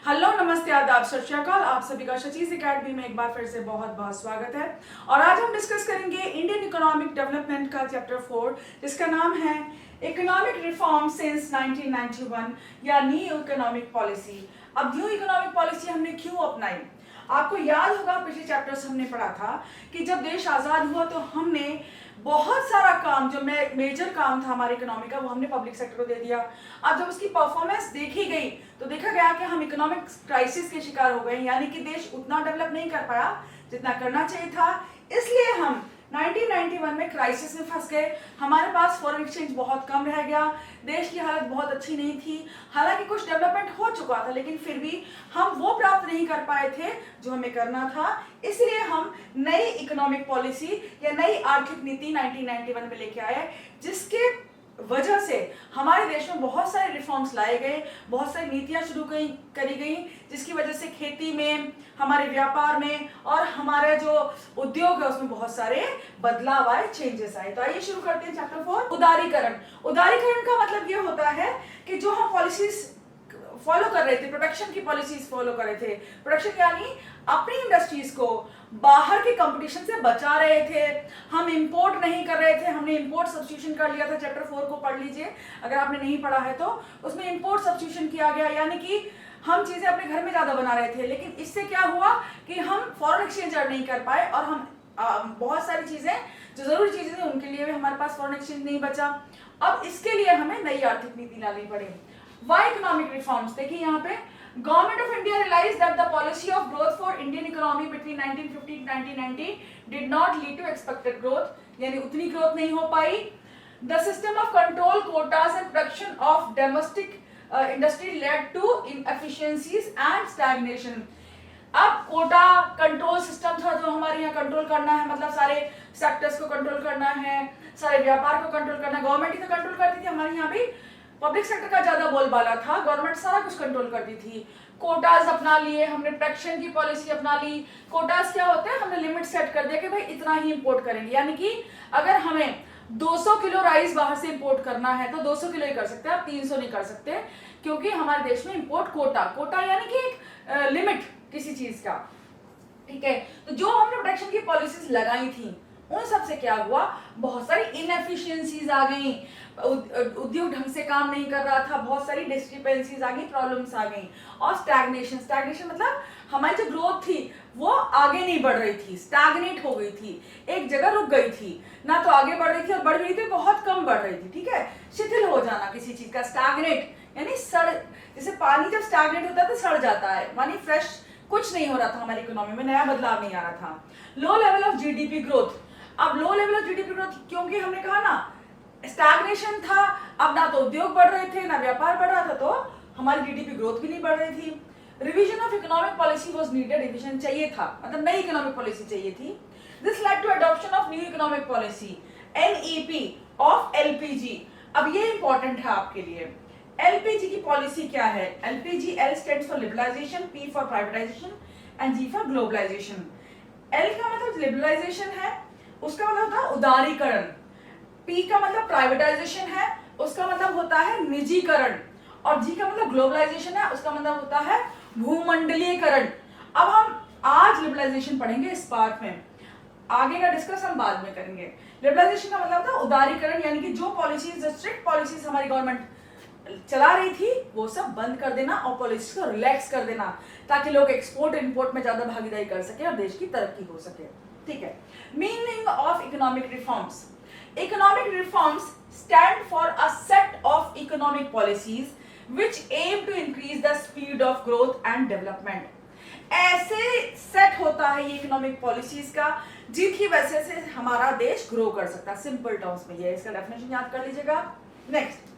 Hello, नमस्ते, आदाब, सत श्री अकाल। आप सभी का शचीज एकेडमी में एक बार फिर से बहुत बहुत स्वागत है। और आज हम डिस्कस करेंगे इंडियन इकोनॉमिक डेवलपमेंट का चैप्टर 4, जिसका नाम है इकोनॉमिक रिफॉर्म सिंस 1991 या न्यू इकोनॉमिक पॉलिसी। अब न्यू इकोनॉमिक पॉलिसी हमने क्यों अपनाई? आपको याद होगा पिछले चैप्टर्स हमने पढ़ा था कि जब देश आज़ाद हुआ तो हमने बहुत सारा काम, जो मेजर काम था हमारे इकोनॉमी का, वो हमने पब्लिक सेक्टर को दे दिया। अब जब उसकी परफॉर्मेंस देखी गई तो देखा गया कि हम इकोनॉमिक क्राइसिस के शिकार हो गए, यानी कि देश उतना डेवलप नहीं कर पाया जितना करना चाहिए था। इसलिए हम 1991 में क्राइसिस में फंस गए। हमारे पास फॉरेन एक्सचेंज बहुत कम रह गया, देश की हालत बहुत अच्छी नहीं थी। हालांकि कुछ डेवलपमेंट हो चुका था, लेकिन फिर भी हम वो प्राप्त नहीं कर पाए थे जो हमें करना था। इसलिए हम नई इकोनॉमिक पॉलिसी या नई आर्थिक नीति 1991 में लेके आए, जिसके वजह से हमारे देश में बहुत सारे रिफॉर्म्स लाए गए, बहुत सारी नीतियां शुरू करी गई, जिसकी वजह से खेती में, हमारे व्यापार में और हमारे जो उद्योग है उसमें बहुत सारे बदलाव आए, चेंजेस आए। तो आइए शुरू करते हैं चैप्टर 4, उदारीकरण। उदारीकरण का मतलब ये होता है कि जो हम पॉलिसीज फॉलो कर रहे थे, प्रोडक्शन की पॉलिसीज फॉलो कर रहे थे, प्रोडक्शन यानी अपनी इंडस्ट्रीज को बाहर के कंपटीशन से बचा रहे थे, हम इंपोर्ट नहीं कर रहे थे। हमने इंपोर्ट सब्स्टिट्यूशन कर लिया था, चैप्टर 4 को पढ़ लीजिए अगर आपने नहीं पढ़ा है तो। उसमें इंपोर्ट सब्स्टिट्यूशन किया गया, यानी कि हम चीजें अपने घर में ज्यादा बना रहे थे, लेकिन इससे क्या हुआ कि हम फॉरेन एक्सचेंज अर्न नहीं कर पाए और हम बहुत सारी चीजें जो जरूरी चीजें थी उनके लिए भी हमारे पास फॉरेन एक्सचेंज नहीं बचा। अब इसके लिए हमें नई आर्थिक नीति लानी पड़ी। Why economic reforms? देखिए यहाँ पे Government of India realized that the policy of growth for Indian economy between 1950 to 1990 did not lead to expected growth, यानी उतनी ग्रोथ नहीं हो पाई। The system of control quotas and production of domestic industry led to inefficiencies and stagnation. अब Kota control system था जो हमारे यहाँ control करना है, मतलब सारे सेक्टर्स को कंट्रोल करना है, सारे व्यापार को कंट्रोल करना है। गवर्नमेंट ही तो कंट्रोल करती थी, हमारे यहाँ भी पब्लिक सेक्टर का ज्यादा बोलबाला था, गवर्नमेंट सारा कुछ कंट्रोल करती थी। कोटाज अपना लिए हमने, प्रोडक्शन की पॉलिसी अपना ली। कोटाज क्या होते हैं, हमने लिमिट सेट कर दिया कि भाई इतना ही इंपोर्ट करेंगे, यानी कि अगर हमें 200 किलो राइस बाहर से इंपोर्ट करना है तो 200 किलो ही कर सकते हैं, आप 300 नहीं कर सकते, क्योंकि हमारे देश में इंपोर्ट कोटा यानी कि एक लिमिट किसी चीज का, ठीक है। तो जो हमने प्रोडक्शन की पॉलिसीज लगाई थी उन सब से क्या हुआ, बहुत सारी इनएफिशिएंसीज आ गई, उद्योग ढंग से काम नहीं कर रहा था, बहुत सारी डिस्क्रिपेंसीज आ गई, प्रॉब्लम्स आ गई। और स्टैग्नेशन मतलब हमारी जो ग्रोथ थी वो आगे नहीं बढ़ रही थी, स्टैग्नेट हो गई थी, एक जगह रुक गई थी, ना तो आगे बढ़ रही थी और बढ़ रही थी बहुत कम बढ़ रही थी, ठीक है। शिथिल हो जाना किसी चीज का, स्टैग्नेट यानी सड़, जैसे पानी जब स्टैग्नेट होता है तो सड़ जाता है, मानी फ्रेश कुछ नहीं हो रहा था, हमारी इकोनॉमी में नया बदलाव नहीं आ रहा था। Low level of GDP growth. अब low level of GDP growth क्योंकि हमने कहा ना स्टैग्नेशन था, अब ना तो उद्योग बढ़ रहे थे ना व्यापार बढ़ रहा था, तो हमारी जीडीपी ग्रोथ भी नहीं बढ़ रही थी। Revision of economic policy was needed, revision चाहिए था, मतलब नई इकोनॉमिक पॉलिसी चाहिए थी। This led to adoption of new economic policy NEP of LPG. अब ये इंपॉर्टेंट है आपके लिए, एलपीजी की पॉलिसी क्या है। LPG, L stands for liberalisation, P for privatisation and G for globalisation. L का मतलब लिबरलाइजेशन है, उसका मतलब होता है उदारीकरण। पी का मतलब प्राइवेटाइजेशन है, उसका मतलब होता है निजीकरण। और जी का मतलब ग्लोबलाइजेशन है, उसका मतलब होता है भूमंडलीयकरण। अब हम आज लिबरलाइजेशन पढ़ेंगे इस पार्ट में, आगे का डिस्कस हम बाद में करेंगे। लिबरलाइजेशन का मतलब था उदारीकरण, यानी कि जो पॉलिसीज, स्ट्रिक्ट पॉलिसीज हमारी गवर्नमेंट चला रही थी वो सब बंद कर देना और पॉलिसीज को रिलैक्स कर देना, ताकि लोग एक्सपोर्ट इंपोर्ट में ज्यादा भागीदारी कर सके और देश की तरक्की हो सके, ठीक है। Meaning of economic reforms. Economic reforms stand for a set of economic policies which aim to increase the speed of growth and development. ऐसे सेट होता है ये इकोनॉमिक पॉलिसीज का जिनकी वजह से हमारा देश ग्रो कर सकता है। सिंपल टर्म्स में ये, इसका डेफिनेशन याद कर लीजिएगा। Next,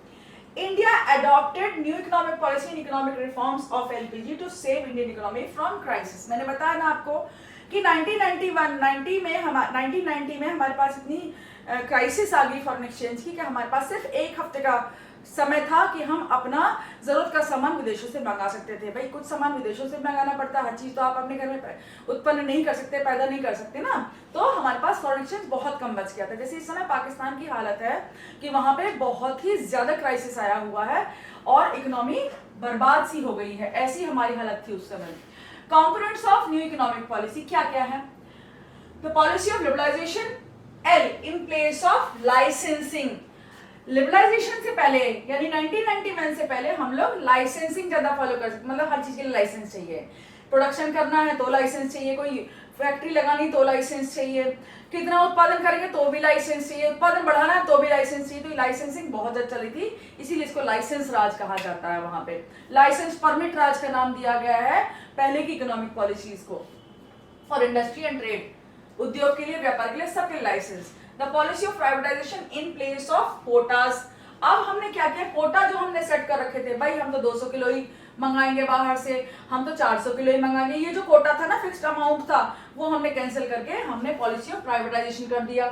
India adopted new economic policy and economic reforms of LPG to save Indian economy from crisis। मैंने बताया ना आपको कि 1990 में हमारे पास इतनी क्राइसिस आ गई फॉरेन एक्सचेंज की कि हमारे पास सिर्फ एक हफ्ते का समय था कि हम अपना जरूरत का सामान विदेशों से मंगा सकते थे। भाई कुछ सामान विदेशों से मंगाना पड़ता, हर चीज तो आप अपने घर में उत्पन्न नहीं कर सकते, पैदा नहीं कर सकते ना, तो हमारे पास फॉरेन एक्सचेंज बहुत कम बच गया था। जैसे इस समय पाकिस्तान की हालत है कि वहां पे बहुत ही ज्यादा क्राइसिस आया हुआ है और इकोनॉमी बर्बाद सी हो गई है, ऐसी हमारी हालत थी उस समय। Components of new economic policy क्या क्या है? The policy of liberalisation, L in place of licensing. Liberalisation से पहले यानी 1991 से पहले हम लोग लाइसेंसिंग ज्यादा फॉलो कर सकते, मतलब हर चीज के लिए लाइसेंस चाहिए। प्रोडक्शन करना है तो लाइसेंस चाहिए, कोई फैक्ट्री लगानी तो लाइसेंस चाहिए, कितना उत्पादन करेंगे तो भी लाइसेंस चाहिए, उत्पादन बढ़ाना है तो भी लाइसेंस चाहिए। तो लाइसेंसिंग बहुत ज्यादा चली थी, इसीलिए इसको लाइसेंस राज कहा जाता है। वहां पे लाइसेंस परमिट राज का नाम दिया गया है पहले की इकोनॉमिक पॉलिसीज को। फॉर इंडस्ट्री एंड ट्रेड, उद्योग के लिए, व्यापार के लिए, सबके licence. The policy of privatisation in place of quotas. अब हमने क्या किया, कोटा जो हमने सेट कर रखे थे, भाई हम तो 200 किलो ही मंगाएंगे बाहर से, हम तो 400 किलो ही मंगाएंगे, ये जो कोटा था ना, फिक्स्ड अमाउंट था, वो हमने कैंसिल करके हमने पॉलिसी ऑफ प्राइवेटाइजेशन कर दिया।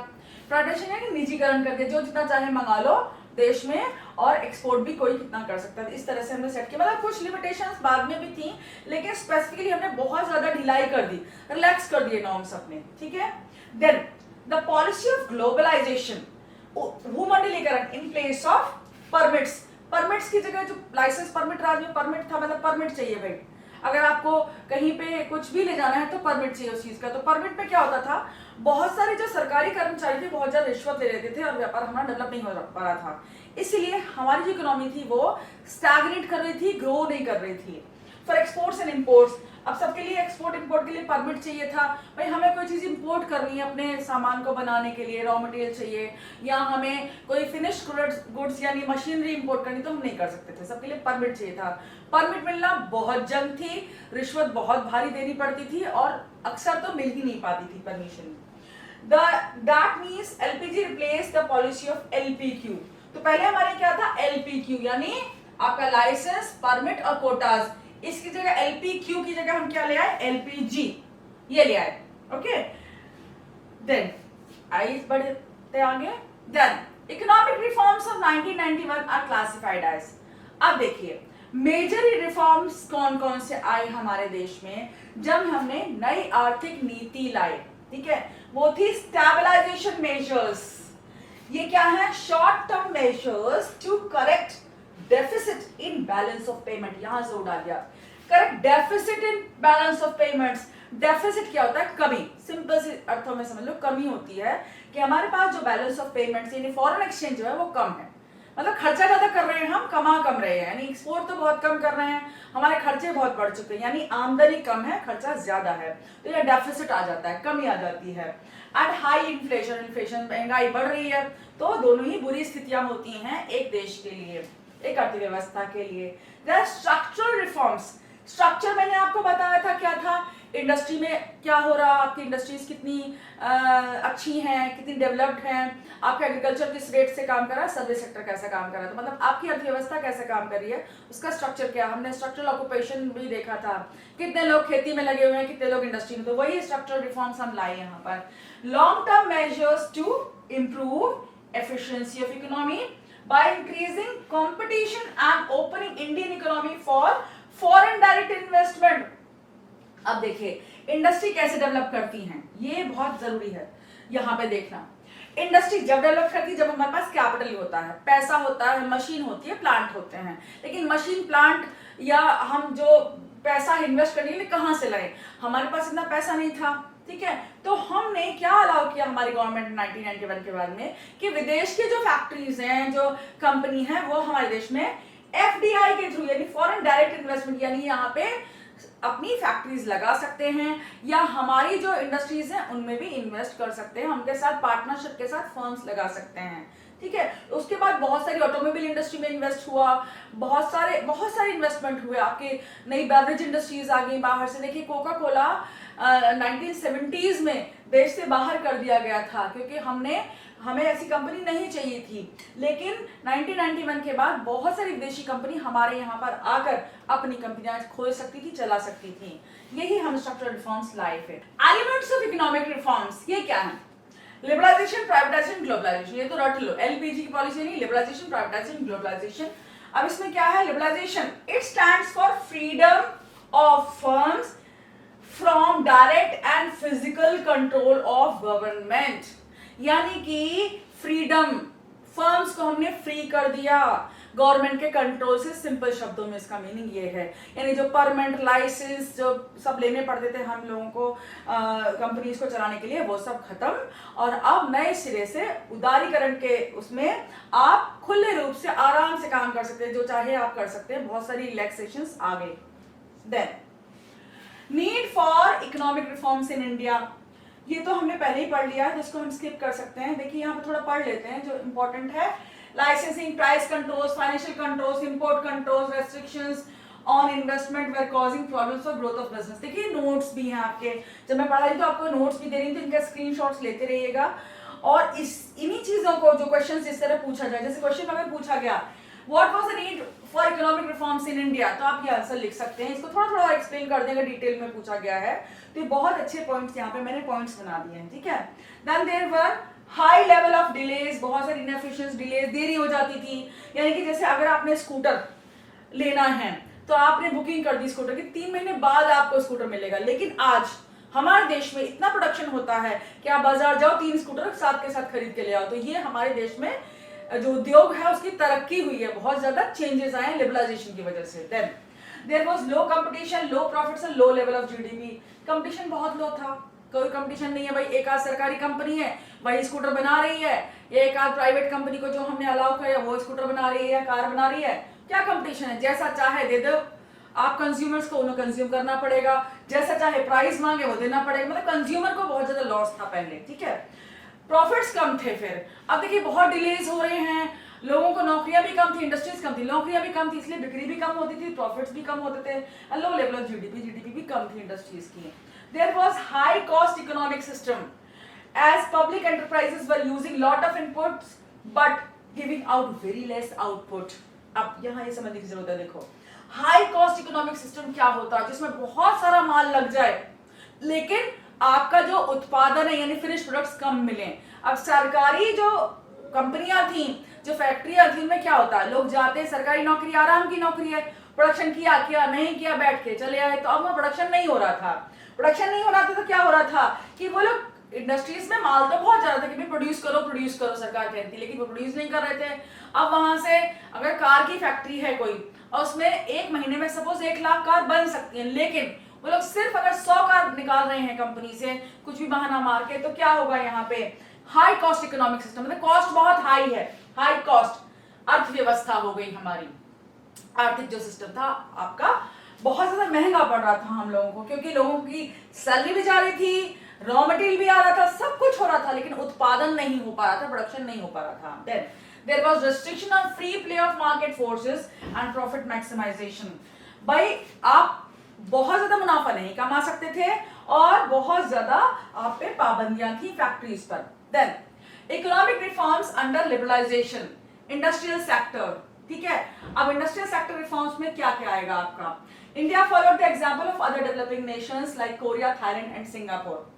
प्राइवेटाइजेशन यानी निजीकरण करके जो जितना चाहे मंगा लो देश में, और एक्सपोर्ट भी कोई कितना कर सकता है। इस तरह से हमने सेट किया। मतलब कुछ लिमिटेशंस बाद में भी थी, लेकिन स्पेसिफिकली हमने बहुत ज्यादा ढिलाई कर दी, रिलैक्स कर दिए नॉर्म्स अपने, ठीक है। Then the policy of globalisation, भूमंडलीकरण in place of permits. Permits की जगह जो लाइसेंस परमिट राज में परमिट था, मतलब परमिट चाहिए भाई, अगर आपको कहीं पे कुछ भी ले जाना है तो परमिट चाहिए उस चीज का। तो परमिट में क्या होता था, बहुत सारे जो सरकारी कर्मचारी थे बहुत ज्यादा रिश्वत ले लेते थे और व्यापार हमारा डेवलप नहीं हो पा रहा था। इसलिए हमारी जो इकोनॉमी थी वो स्टैग्नेट कर रही थी, ग्रो नहीं कर रही थी। फॉर एक्सपोर्ट्स एंड इंपोर्ट्स, अब सबके लिए एक्सपोर्ट इंपोर्ट के लिए परमिट चाहिए था। भाई हमें कोई चीज इंपोर्ट करनी है अपने सामान को बनाने के लिए, रॉ मटेरियल चाहिए, या हमें कोई फिनिश्ड गुड्स यानी मशीनरी इंपोर्ट करनी, तो हम नहीं कर सकते थे, सबके लिए परमिट चाहिए था। परमिट मिलना बहुत जंग थी, रिश्वत बहुत भारी देनी पड़ती थी और अक्सर तो मिल ही नहीं पाती थी permission. That means LPG replaced the policy of LPQ। तो पहले हमारे क्या था, LPQ यानी आपका लाइसेंस, परमिट और कोटाज, इसकी जगह LPQ की जगह हम क्या ले आए, LPG ये ले आए। ओके, देन आइए बढ़ते आगे। Then economic reforms of 1991 are classified as. अब देखिए मेजर रिफॉर्म्स कौन कौन से आए हमारे देश में जब हमने नई आर्थिक नीति लाई, ठीक है, वो थी स्टेबलाइजेशन मेजर्स। ये क्या है, short term measures to correct deficit in balance of payment, यहां जोर डाल दिया, correct deficit in balance of payments. Deficit क्या होता है, कमी, सिंपल से अर्थों में समझ लो, कमी होती है कि हमारे पास जो बैलेंस ऑफ पेमेंट्स यानी फॉरेन एक्सचेंज जो है वो कम है, मतलब खर्चा ज्यादा कर रहे हैं हम, कमा कम रहे हैं, यानी एक्सपोर्ट तो बहुत कम कर रहे हैं, हमारे खर्चे बहुत बढ़ चुके हैं, यानी आमदनी कम है, खर्चा ज्यादा है, तो ये डेफिसिट आ जाता है, कमी आ जाती है। एंड हाई इन्फ्लेशन, इन्फ्लेशन महंगाई बढ़ रही है, तो दोनों ही बुरी स्थितियां होती हैं एक देश के लिए, एक अर्थव्यवस्था के लिए। स्ट्रक्चरल रिफॉर्म्स, स्ट्रक्चर मैंने आपको बताया था क्या था, इंडस्ट्री में क्या हो रहा, आपकी इंडस्ट्रीज कितनी अच्छी हैं, कितनी डेवलप्ड हैं, आपका एग्रीकल्चर किस रेट से काम कर रहा है, सर्विस सेक्टर कैसा काम कर रहा है, तो मतलब आपकी अर्थव्यवस्था कैसे काम कर रही है, उसका स्ट्रक्चर क्या। हमने स्ट्रक्चरल ऑक्यूपेशन भी देखा था, कितने लोग खेती में लगे हुए हैं, कितने लोग इंडस्ट्री में, तो वही स्ट्रक्चरल रिफॉर्म्स हम लाए यहाँ पर। Long term measures to improve efficiency of economy by increasing competition and opening Indian economy for foreign direct investment। अब देखिए इंडस्ट्री कैसे डेवलप करती हैं, ये बहुत जरूरी है यहाँ पे देखना। इंडस्ट्री जब डेवलप करती है जब हमारे पास कैपिटल होता है, पैसा होता है, मशीन होती है, प्लांट होते हैं। लेकिन मशीन, प्लांट या हम जो पैसा इन्वेस्ट करने के लिए कहाँ से लाए, हमारे पास इतना पैसा नहीं था, ठीक है। तो हमने क्या अलाउ किया हमारी गवर्नमेंट 1991 के बाद में कि विदेश की जो फैक्ट्रीज हैं, जो कंपनी है, वो हमारे देश में एफडीआई के थ्रू यानी फॉरेन डायरेक्ट इन्वेस्टमेंट, यानी यहाँ पे अपनी फैक्ट्रीज लगा सकते हैं या हमारी जो इंडस्ट्रीज हैं उनमें भी इन्वेस्ट कर सकते हैं, उनके साथ पार्टनरशिप के साथ फर्म्स लगा सकते हैं, ठीक है। उसके बाद बहुत सारी ऑटोमोबाइल इंडस्ट्री में इन्वेस्ट हुआ, बहुत सारे इन्वेस्टमेंट हुए, आपके नई बेवरेज इंडस्ट्रीज आ गई बाहर से। देखिए कोका कोला 1970s में देश से बाहर कर दिया गया था क्योंकि हमें ऐसी कंपनी नहीं चाहिए थी, लेकिन 1991 के बाद बहुत सारी विदेशी कंपनी हमारे यहाँ पर आकर अपनी कंपनियां खोल सकती थी, चला सकती थी। यही हम स्ट्रक्चरल रिफॉर्म्स लाए थे। एलिमेंट्स ऑफ इकोनॉमिक रिफॉर्म्स ये क्या है, लिबरलाइजेशन, प्राइवेटाइजेशन, ग्लोबलाइजेशन, ये तो रट लो, एलपीजी की पॉलिसी नहीं, लिबरलाइजेशन, प्राइवेटाइजेशन, ग्लोबलाइजेशन। अब इसमें क्या है liberalisation, it stands for freedom of firms from direct and physical control of government, यानी कि फ्रीडम, फर्म्स को हमने फ्री कर दिया गवर्नमेंट के कंट्रोल से। सिंपल शब्दों में इसका मीनिंग ये है, यानी जो परमानेंट लाइसेंस जो सब लेने पड़ते थे हम लोगों को कंपनीज को चलाने के लिए, वो सब खत्म, और अब नए सिरे से उदारीकरण के उसमें आप खुले रूप से आराम से काम कर सकते हैं, जो चाहे आप कर सकते हैं, बहुत सारी रिलैक्सेशंस आ गई। Then need for economic reforms in India, ये तो हमने पहले ही पढ़ लिया है, जिसको हम स्किप कर सकते हैं। देखिए यहाँ पे थोड़ा पढ़ लेते हैं जो इंपॉर्टेंट है। Licensing, price controls, financial controls, import controls, restrictions on investment were causing problems for growth of business. देखिए नोट्स भी हैं आपके, जब मैं पढ़ा रही तो आपको नोट्स भी दे रही थी, इनका स्क्रीनशॉट्स लेते रहिएगा। और इन्हीं चीजों को जो क्वेश्चन इस तरह पूछा जाए, जैसे क्वेश्चन हमें पूछा गया what was the need for economic reforms in India, तो आप ये आंसर लिख सकते हैं। इसको थोड़ा थोड़ा एक्सप्लेन कर देंगे, डिटेल में पूछा गया है, तो ये बहुत अच्छे पॉइंट्स यहाँ पे मैंने पॉइंट्स बना दिए हैं, ठीक है। Then there were high level of delays, बहुत सारी इनएफिशिएंट डिलेज, देरी हो जाती थी, यानी कि जैसे अगर आपने स्कूटर लेना है तो आपने बुकिंग कर दी स्कूटर की, 3 महीने बाद आपको स्कूटर मिलेगा, लेकिन आज हमारे देश में इतना प्रोडक्शन होता है कि आप बाजार जाओ 3 स्कूटर साथ के साथ खरीद के ले आओ। तो ये हमारे देश में जो उद्योग है उसकी तरक्की हुई है, बहुत ज्यादा चेंजेस आए हैं लिबरलाइजेशन की वजह से। Then there was low competition, low profits and low level of GDP, competition बहुत लो था, कोई कंपटीशन नहीं है भाई, एक आध सरकारी कंपनी है भाई स्कूटर बना रही है, एक आध प्राइवेट कंपनी को जो हमने अलाउ किया वो स्कूटर बना रही है, कार बना रही है, क्या कंपटीशन है, जैसा चाहे दे दो आप कंज्यूमर्स को, उन्हें कंज्यूम करना पड़ेगा, जैसा चाहे प्राइस मांगे वो देना पड़ेगा, मतलब कंज्यूमर को बहुत ज्यादा लॉस था पहले, ठीक है। प्रॉफिट्स कम थे, फिर अब देखिए बहुत डिलेज हो रहे हैं, लोगों को नौकरियां भी कम थी, इंडस्ट्रीज कम थी, नौकरियां भी कम थी, इसलिए बिक्री भी कम होती थी, प्रॉफिट्स भी कम होते थे, लो लेवल ऑफ जीडीपी भी कम थी इंडस्ट्रीज की। There was high cost economic system as public enterprises were using lot of inputs but giving out very less output। अब यहाँ ये समझने की जरूरत है, देखो हाई कॉस्ट इकोनॉमिक सिस्टम क्या होता है, जिसमें बहुत सारा माल लग जाए लेकिन आपका जो उत्पादन है यानी फिनिश प्रोडक्ट्स कम मिले। अब सरकारी जो कंपनियां थी, जो फैक्ट्रियां थी, उनमें क्या होता है, लोग जाते, सरकारी नौकरी आराम की नौकरी है, प्रोडक्शन किया नहीं किया बैठ के चले आए, तो अब वहाँ प्रोडक्शन नहीं हो रहा था, तो क्या हो रहा था कि वो लोग इंडस्ट्रीज में माल तो बहुत ज्यादा था कि भाई प्रोड्यूस करो सरकार कहती, लेकिन वो प्रोड्यूस नहीं कर रहे थे। अब वहां से अगर कार की फैक्ट्री है कोई और उसमें एक महीने में सपोज 1 लाख कार बन सकती है, लेकिन वो लोग सिर्फ अगर 100 कार निकाल रहे हैं कंपनी से कुछ भी बहाना मार के, तो क्या होगा यहाँ पे, हाई कॉस्ट इकोनॉमिक सिस्टम, मतलब कॉस्ट बहुत हाई है, हाई कॉस्ट अर्थव्यवस्था हो गई हमारी, आर्थिक जो सिस्टम था आपका बहुत ज्यादा महंगा पड़ रहा था हम लोगों को, क्योंकि लोगों की सैलरी भी जा रही थी, रॉ मटेरियल भी आ रहा था, सब कुछ हो रहा था, लेकिन उत्पादन नहीं हो पा रहा था, प्रोडक्शन नहीं हो पा रहा था। Then there was restriction on free play of market forces and profit maximisation. भाई आप बहुत ज्यादा मुनाफा नहीं कमा सकते थे और बहुत ज्यादा आप पे पाबंदियां थी फैक्ट्रीज पर। Then economic reforms under liberalisation, industrial sector, ठीक है। अब इंडस्ट्रियल सेक्टर रिफॉर्म्स में क्या क्या आएगा आपका, India followed the example of other developing Nations like Korea, Thailand and Singapore.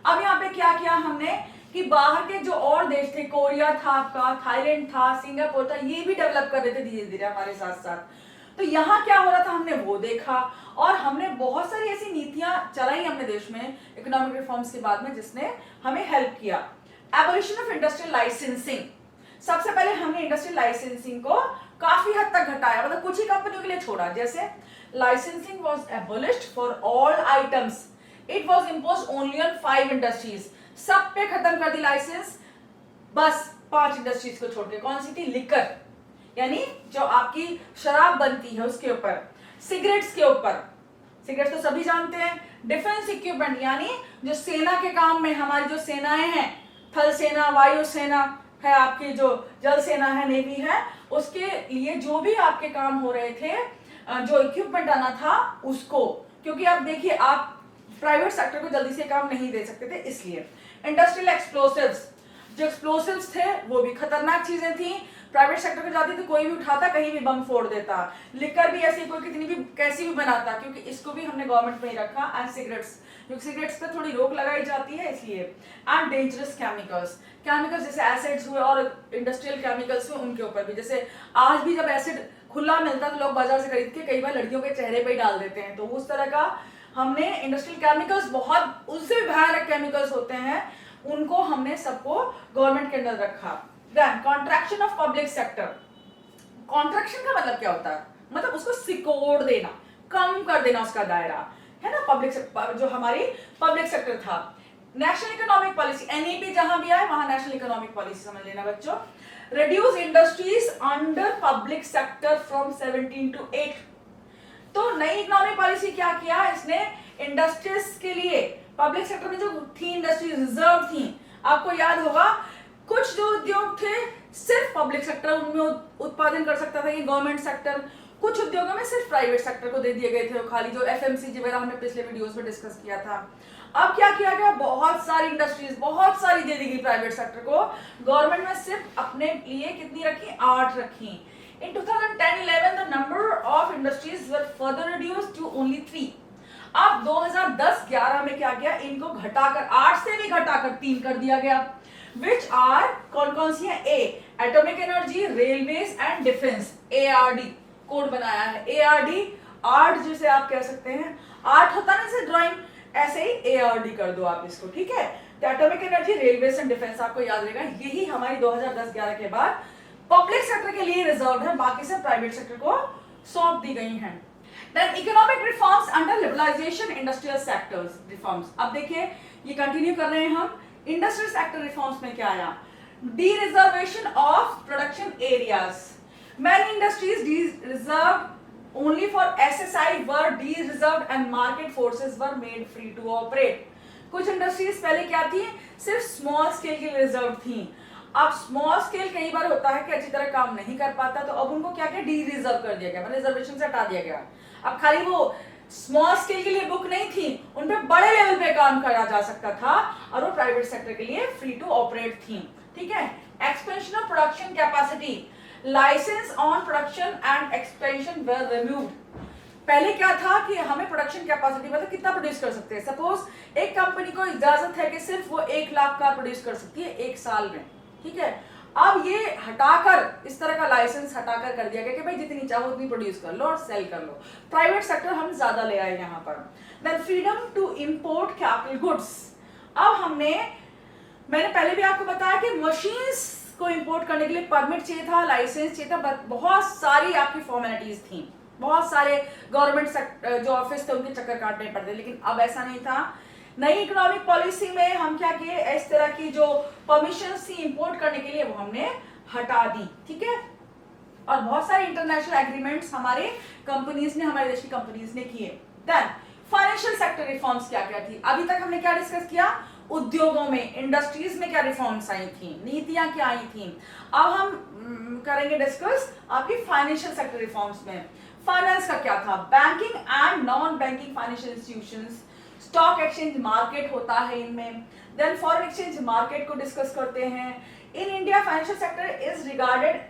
अब यहाँ पे क्या किया हमने कि बाहर के जो और देश थे, कोरिया था आपका, थाईलैंड था, सिंगापुर था, ये भी डेवलप कर रहे थे धीरे धीरे हमारे साथ साथ। तो यहाँ क्या हो रहा था हमने वो देखा, और हमने बहुत सारी ऐसी नीतियां चलाई अपने देश में इकोनॉमिक रिफॉर्म्स के बाद में, जिसने हमें हेल्प किया। एबोलिशन ऑफ इंडस्ट्रियल लाइसेंसिंग, सबसे पहले हमने इंडस्ट्रियल लाइसेंसिंग को काफी हद तक घटाया, मतलब कुछ ही कंपनियों के लिए छोड़ा, जैसे licensing was एबोलिश्ड for all items, it was imposed only on 5 industries, सब पे खत्म कर दी लाइसेंस, बस 5 इंडस्ट्रीज को छोड़ के, कौन सी थी, लिकर, यानी जो आपकी शराब बनती है उसके ऊपर, सिगरेट्स के ऊपर, सिगरेट्स तो सभी जानते हैं, डिफेंस इक्विपमेंट यानी जो सेना के काम में, हमारी जो सेनाएं हैं, थल सेना, वायु सेना है, आपकी जो जल सेना है, नेवी है, उसके लिए जो भी आपके काम हो रहे थे, जो इक्विपमेंट आना था उसको, क्योंकि आप देखिए आप प्राइवेट सेक्टर को जल्दी से काम नहीं दे सकते थे, इसलिए। इंडस्ट्रियल एक्सप्लोसिव्स, जो एक्सप्लोसिव्स थे वो भी खतरनाक चीजें थी, प्राइवेट सेक्टर में जाती तो कोई भी उठाता कहीं भी बम फोड़ देता, लिकर भी ऐसी कोई कितनी भी कैसी भी बनाता, क्योंकि इसको भी हमने गवर्नमेंट में ही रखा। एंड सिगरेट्स, क्योंकि सिगरेट्स पे थोड़ी रोक लगाई जाती है इसलिए। एंड डेंजरस केमिकल्स, केमिकल्स जैसे एसिड्स हुए और इंडस्ट्रियल केमिकल्स हुए उनके ऊपर भी। जैसे आज भी जब एसिड खुला मिलता है तो लोग बाजार से खरीद के कई बार लड़कियों के चेहरे पे ही डाल देते हैं, तो उस तरह का हमने इंडस्ट्रियल केमिकल्स, बहुत उससे भयानक केमिकल्स होते हैं, उनको हमने सबको गवर्नमेंट के अंदर रखा। Then contraction of public sector. Contraction का मतलब क्या होता है? मतलब उसको सिकोड़ देना, कम कर देना उसका दायरा, है ना। पब्लिक जो हमारी पब्लिक सेक्टर था। नेशनल इकोनॉमिक पॉलिसी, एनईपी जहां भी आए वहां नेशनल इकोनॉमिक पॉलिसी समझ लेना बच्चों। Reduce industries under public sector from 17 to 8। तो नई इकोनॉमिक पॉलिसी क्या किया इसने? इंडस्ट्रीज के लिए पब्लिक सेक्टर में जो थी इंडस्ट्रीज रिजर्व थी, आपको याद होगा कुछ जो उद्योग थे सिर्फ पब्लिक सेक्टर उनमें उत्पादन कर सकता था, ये गवर्नमेंट सेक्टर। कुछ उद्योगों में सिर्फ प्राइवेट सेक्टर को दे दिए गए थे, खाली जो एफएमसीजी वगैरह हमने पिछले वीडियोस में डिस्कस किया था। अब क्या किया गया? बहुत सारी इंडस्ट्रीज बहुत सारी दे दी गई प्राइवेट सेक्टर को। गवर्नमेंट में सिर्फ अपने लिए कितनी रखी? 8 रखी। In 2010-11 the number of industries were further reduced to only 3। अब 2010-11 में क्या किया? इनको घटाकर 8 से भी घटाकर 3 कर दिया गया। Which are कौन कौन सी है? A atomic energy, railways and defence, ARD code बनाया है। ARD, आर्ट जिसे आप कह सकते हैं, आर्ट होता है ना ड्राइंग, ऐसे ही ARD कर दो आप इसको, ठीक है। तो atomic energy, railways and defence आपको याद रहेगा, यही हमारी 2010-11 के बाद पब्लिक सेक्टर के लिए रिजर्व है, बाकी सब प्राइवेट सेक्टर को सौंप दी गई हैं। Then economic reforms under liberalisation industrial sectors reforms. अब देखिए ये कंटिन्यू कर रहे हैं हम। इंडस्ट्रियल सेक्टर रिफॉर्म्स में क्या आया? Dereservation of production areas. Many industries reserve only for SSI were dereserve and market forces were made free to operate. कुछ इंडस्ट्रीज पहले क्या थी? सिर्फ स्मॉल स्केल के लिए रिजर्व थी। अब स्मॉल स्केल कई बार होता है कि अच्छी तरह काम नहीं कर पाता, तो अब उनको क्या किया? डी रिजर्व कर दिया गया, रिजर्वेशन से हटा दिया गया। अब खाली वो स्मॉल स्केल के लिए बुक नहीं थी, उन पे बड़े लेवल पे काम करा जा सकता था और वो प्राइवेट सेक्टर के लिए फ्री टू ऑपरेट थी, ठीक है। Expansion of production capacity, licence on production and expansion were removed. पहले क्या था कि हमें प्रोडक्शन कैपेसिटी मतलब कितना प्रोड्यूस कर सकते हैं। सपोज एक कंपनी को इजाजत है कि सिर्फ वो 1 लाख का प्रोड्यूस कर सकती है 1 साल में, ठीक है। अब ये हटाकर इस तरह का लाइसेंस हटाकर कर दिया गया कि भाई जितनी चाहो उतनी प्रोड्यूस कर लो और सेल कर लो। प्राइवेट सेक्टर हम ज्यादा ले आए यहाँ पर। Then freedom to import capital goods. अब मैंने पहले भी आपको बताया कि मशीन्स को इंपोर्ट करने के लिए परमिट चाहिए था, लाइसेंस चाहिए था, बहुत सारी आपकी फॉर्मेलिटीज थी, बहुत सारे गवर्नमेंट जो ऑफिस थे उनके चक्कर काटने पड़ते, लेकिन अब ऐसा नहीं था। नई इकोनॉमिक पॉलिसी में हम क्या किए? इस तरह की जो परमिशन थी इंपोर्ट करने के लिए वो हमने हटा दी, ठीक है। और बहुत सारे इंटरनेशनल एग्रीमेंट्स हमारे कंपनीज ने, हमारे देश की कंपनीज ने किए। देन फाइनेंशियल सेक्टर रिफॉर्म्स क्या क्या थी? अभी तक हमने क्या डिस्कस किया? उद्योगों में, इंडस्ट्रीज में क्या रिफॉर्म्स आई थी, नीतियां क्या आई थी। अब हम करेंगे डिस्कस आपकी फाइनेंशियल सेक्टर रिफॉर्म्स में। फाइनेंस का क्या था? Banking and non banking financial institutions, stock exchange market होता है इनमें। देन फॉरेन एक्सचेंज मार्केट को डिस्कस करते हैं। In India financial sector is regarded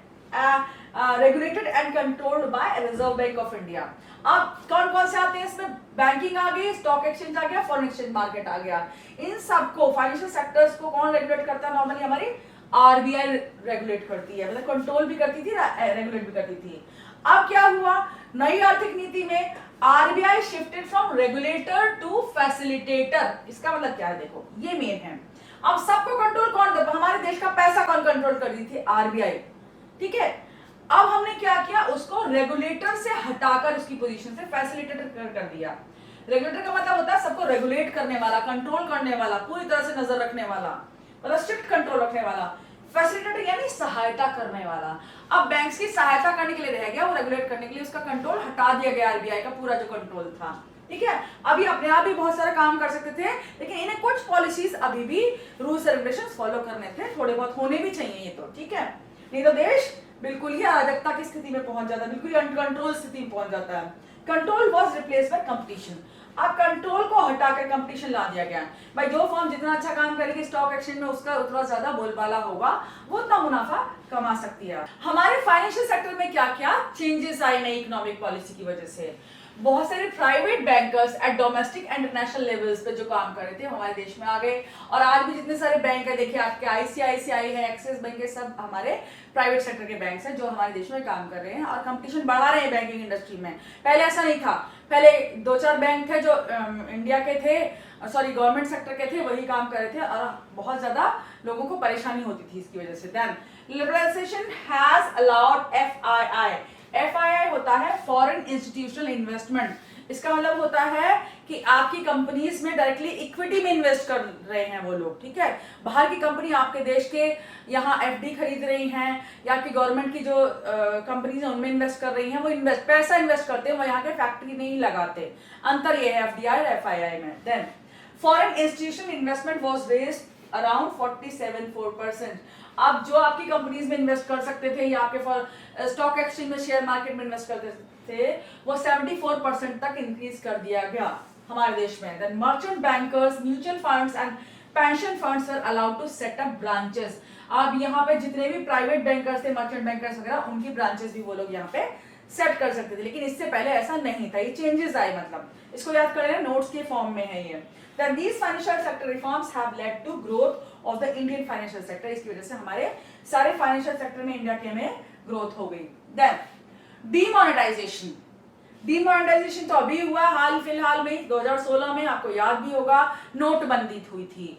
regulated and controlled by reserve bank of India. अब कौन कौन से आते हैं इसमें? बैंकिंग आ गई, स्टॉक एक्सचेंज आ गया, फॉरेन एक्सचेंज मार्केट आ गया। इन सबको फाइनेंशियल सेक्टर्स को कौन रेगुलेट करता है? नॉर्मली हमारी RBI रेगुलेट करती है, मतलब कंट्रोल भी करती थी, रेगुलेट भी करती थी। अब क्या हुआ? नई आर्थिक नीति में RBI shifted from regulator to facilitator. इसका मतलब क्या है? देखो ये मेन है। अब सबको कंट्रोल कौन करता? हमारे देश का पैसा कौन कंट्रोल कर रही थी? RBI, ठीक है। अब हमने क्या किया? उसको रेगुलेटर से हटाकर उसकी पोजीशन से फैसिलिटेटर कर दिया। रेगुलेटर का मतलब होता है सबको रेगुलेट करने वाला, कंट्रोल करने वाला, पूरी तरह से नजर रखने वाला, मतलब स्ट्रिक्ट कंट्रोल रखने वाला। फैसिलिटेटर यानी सहायता करने वाला। अब बैंक्स की सहायता करने के लिए रह गया, वो रेगुलेट करने के लिए उसका कंट्रोल हटा दिया गया RBI का पूरा जो कंट्रोल था, ठीक है। अभी अपने आप भी बहुत सारा काम कर सकते थे, लेकिन इन्हें कुछ पॉलिसीज अभी भी रूल्स एंड रेगुलेशंस फॉलो करने थे, थोड़े बहुत होने भी चाहिए ये तो, ठीक है। नहीं तो देश बिल्कुल ही अराजकता की स्थिति में पहुंच जाता है, बिल्कुल अनकंट्रोल स्थिति में पहुंच जाता है। Control was replace by competition. अब कंट्रोल को हटाकर कंपटीशन ला दिया गया। भाई जो फर्म जितना अच्छा काम करेगी स्टॉक एक्सचेंज में उसका उतना ज्यादा बोलबाला होगा, वो उतना मुनाफा कमा सकती है। हमारे फाइनेंशियल सेक्टर में क्या क्या चेंजेस आए नई इकोनॉमिक पॉलिसी की वजह से? बहुत सारे private bankers at domestic and international levels पे जो काम कर रहे थे हमारे देश में आ गए, और आज भी जितने सारे बैंक है, देखिए आपके आईसीआईसीआई है, एक्सिस बैंक है, सब हमारे प्राइवेट सेक्टर के बैंक्स हैं जो हमारे देश में काम कर रहे हैं और कंपटीशन बढ़ा रहे हैं बैंकिंग इंडस्ट्री में। पहले ऐसा नहीं था, पहले 2-4 बैंक थे जो इंडिया के थे, सॉरी गवर्नमेंट सेक्टर के थे, वही काम कर रहे थे और बहुत ज्यादा लोगों को परेशानी होती थी इसकी वजह से। Then liberalisation has allowed FII होता है फॉरेन इंस्टीट्यूशनल इन्वेस्टमेंट। इसका मतलब होता है कि आपकी कंपनीज में डायरेक्टली इक्विटी में इन्वेस्ट कर रहे हैं वो लोग, ठीक है। बाहर की कंपनी आपके देश के यहाँ एफडी खरीद रही हैं या आपकी गवर्नमेंट की जो कंपनीज है उनमें इन्वेस्ट कर रही हैं, वो पैसा इन्वेस्ट करते हैं, वो यहाँ के फैक्ट्री नहीं लगाते। अंतर ये है एफडीआई और एफआईआई में। Then foreign institutional investment was raised around 47.4%। अब जो आपकी कंपनीज में इन्वेस्ट कर सकते थे या आपके स्टॉक एक्सचेंज में शेयर मार्केट में इन्वेस्ट करते थे वो 74% तक इंक्रीज कर दिया गया हमारे देश में। Then merchant bankers, mutual funds and pension funds are allowed to set up branches. अब यहाँ पे जितने भी प्राइवेट बैंकर्स थे, मर्चेंट बैंकर्स वगैरह, उनकी ब्रांचेस भी वो लोग यहाँ पे सेट कर सकते थे, लेकिन इससे पहले ऐसा नहीं था। ये चेंजेस आए, मतलब इसको याद कर लेना, नोट्स के फॉर्म में है ये। Then these financial sector reforms have led to growth of the Indian financial sector। इसकी वजह से हमारे सारे फाइनेंशियल सेक्टर में इंडिया के में ग्रोथ हो गई। Then डिमोनेटाइजेशन, डिमोनेटाइजेशन तो अभी हुआ हाल फिलहाल में 2016 में, आपको याद भी होगा नोटबंदी हुई थी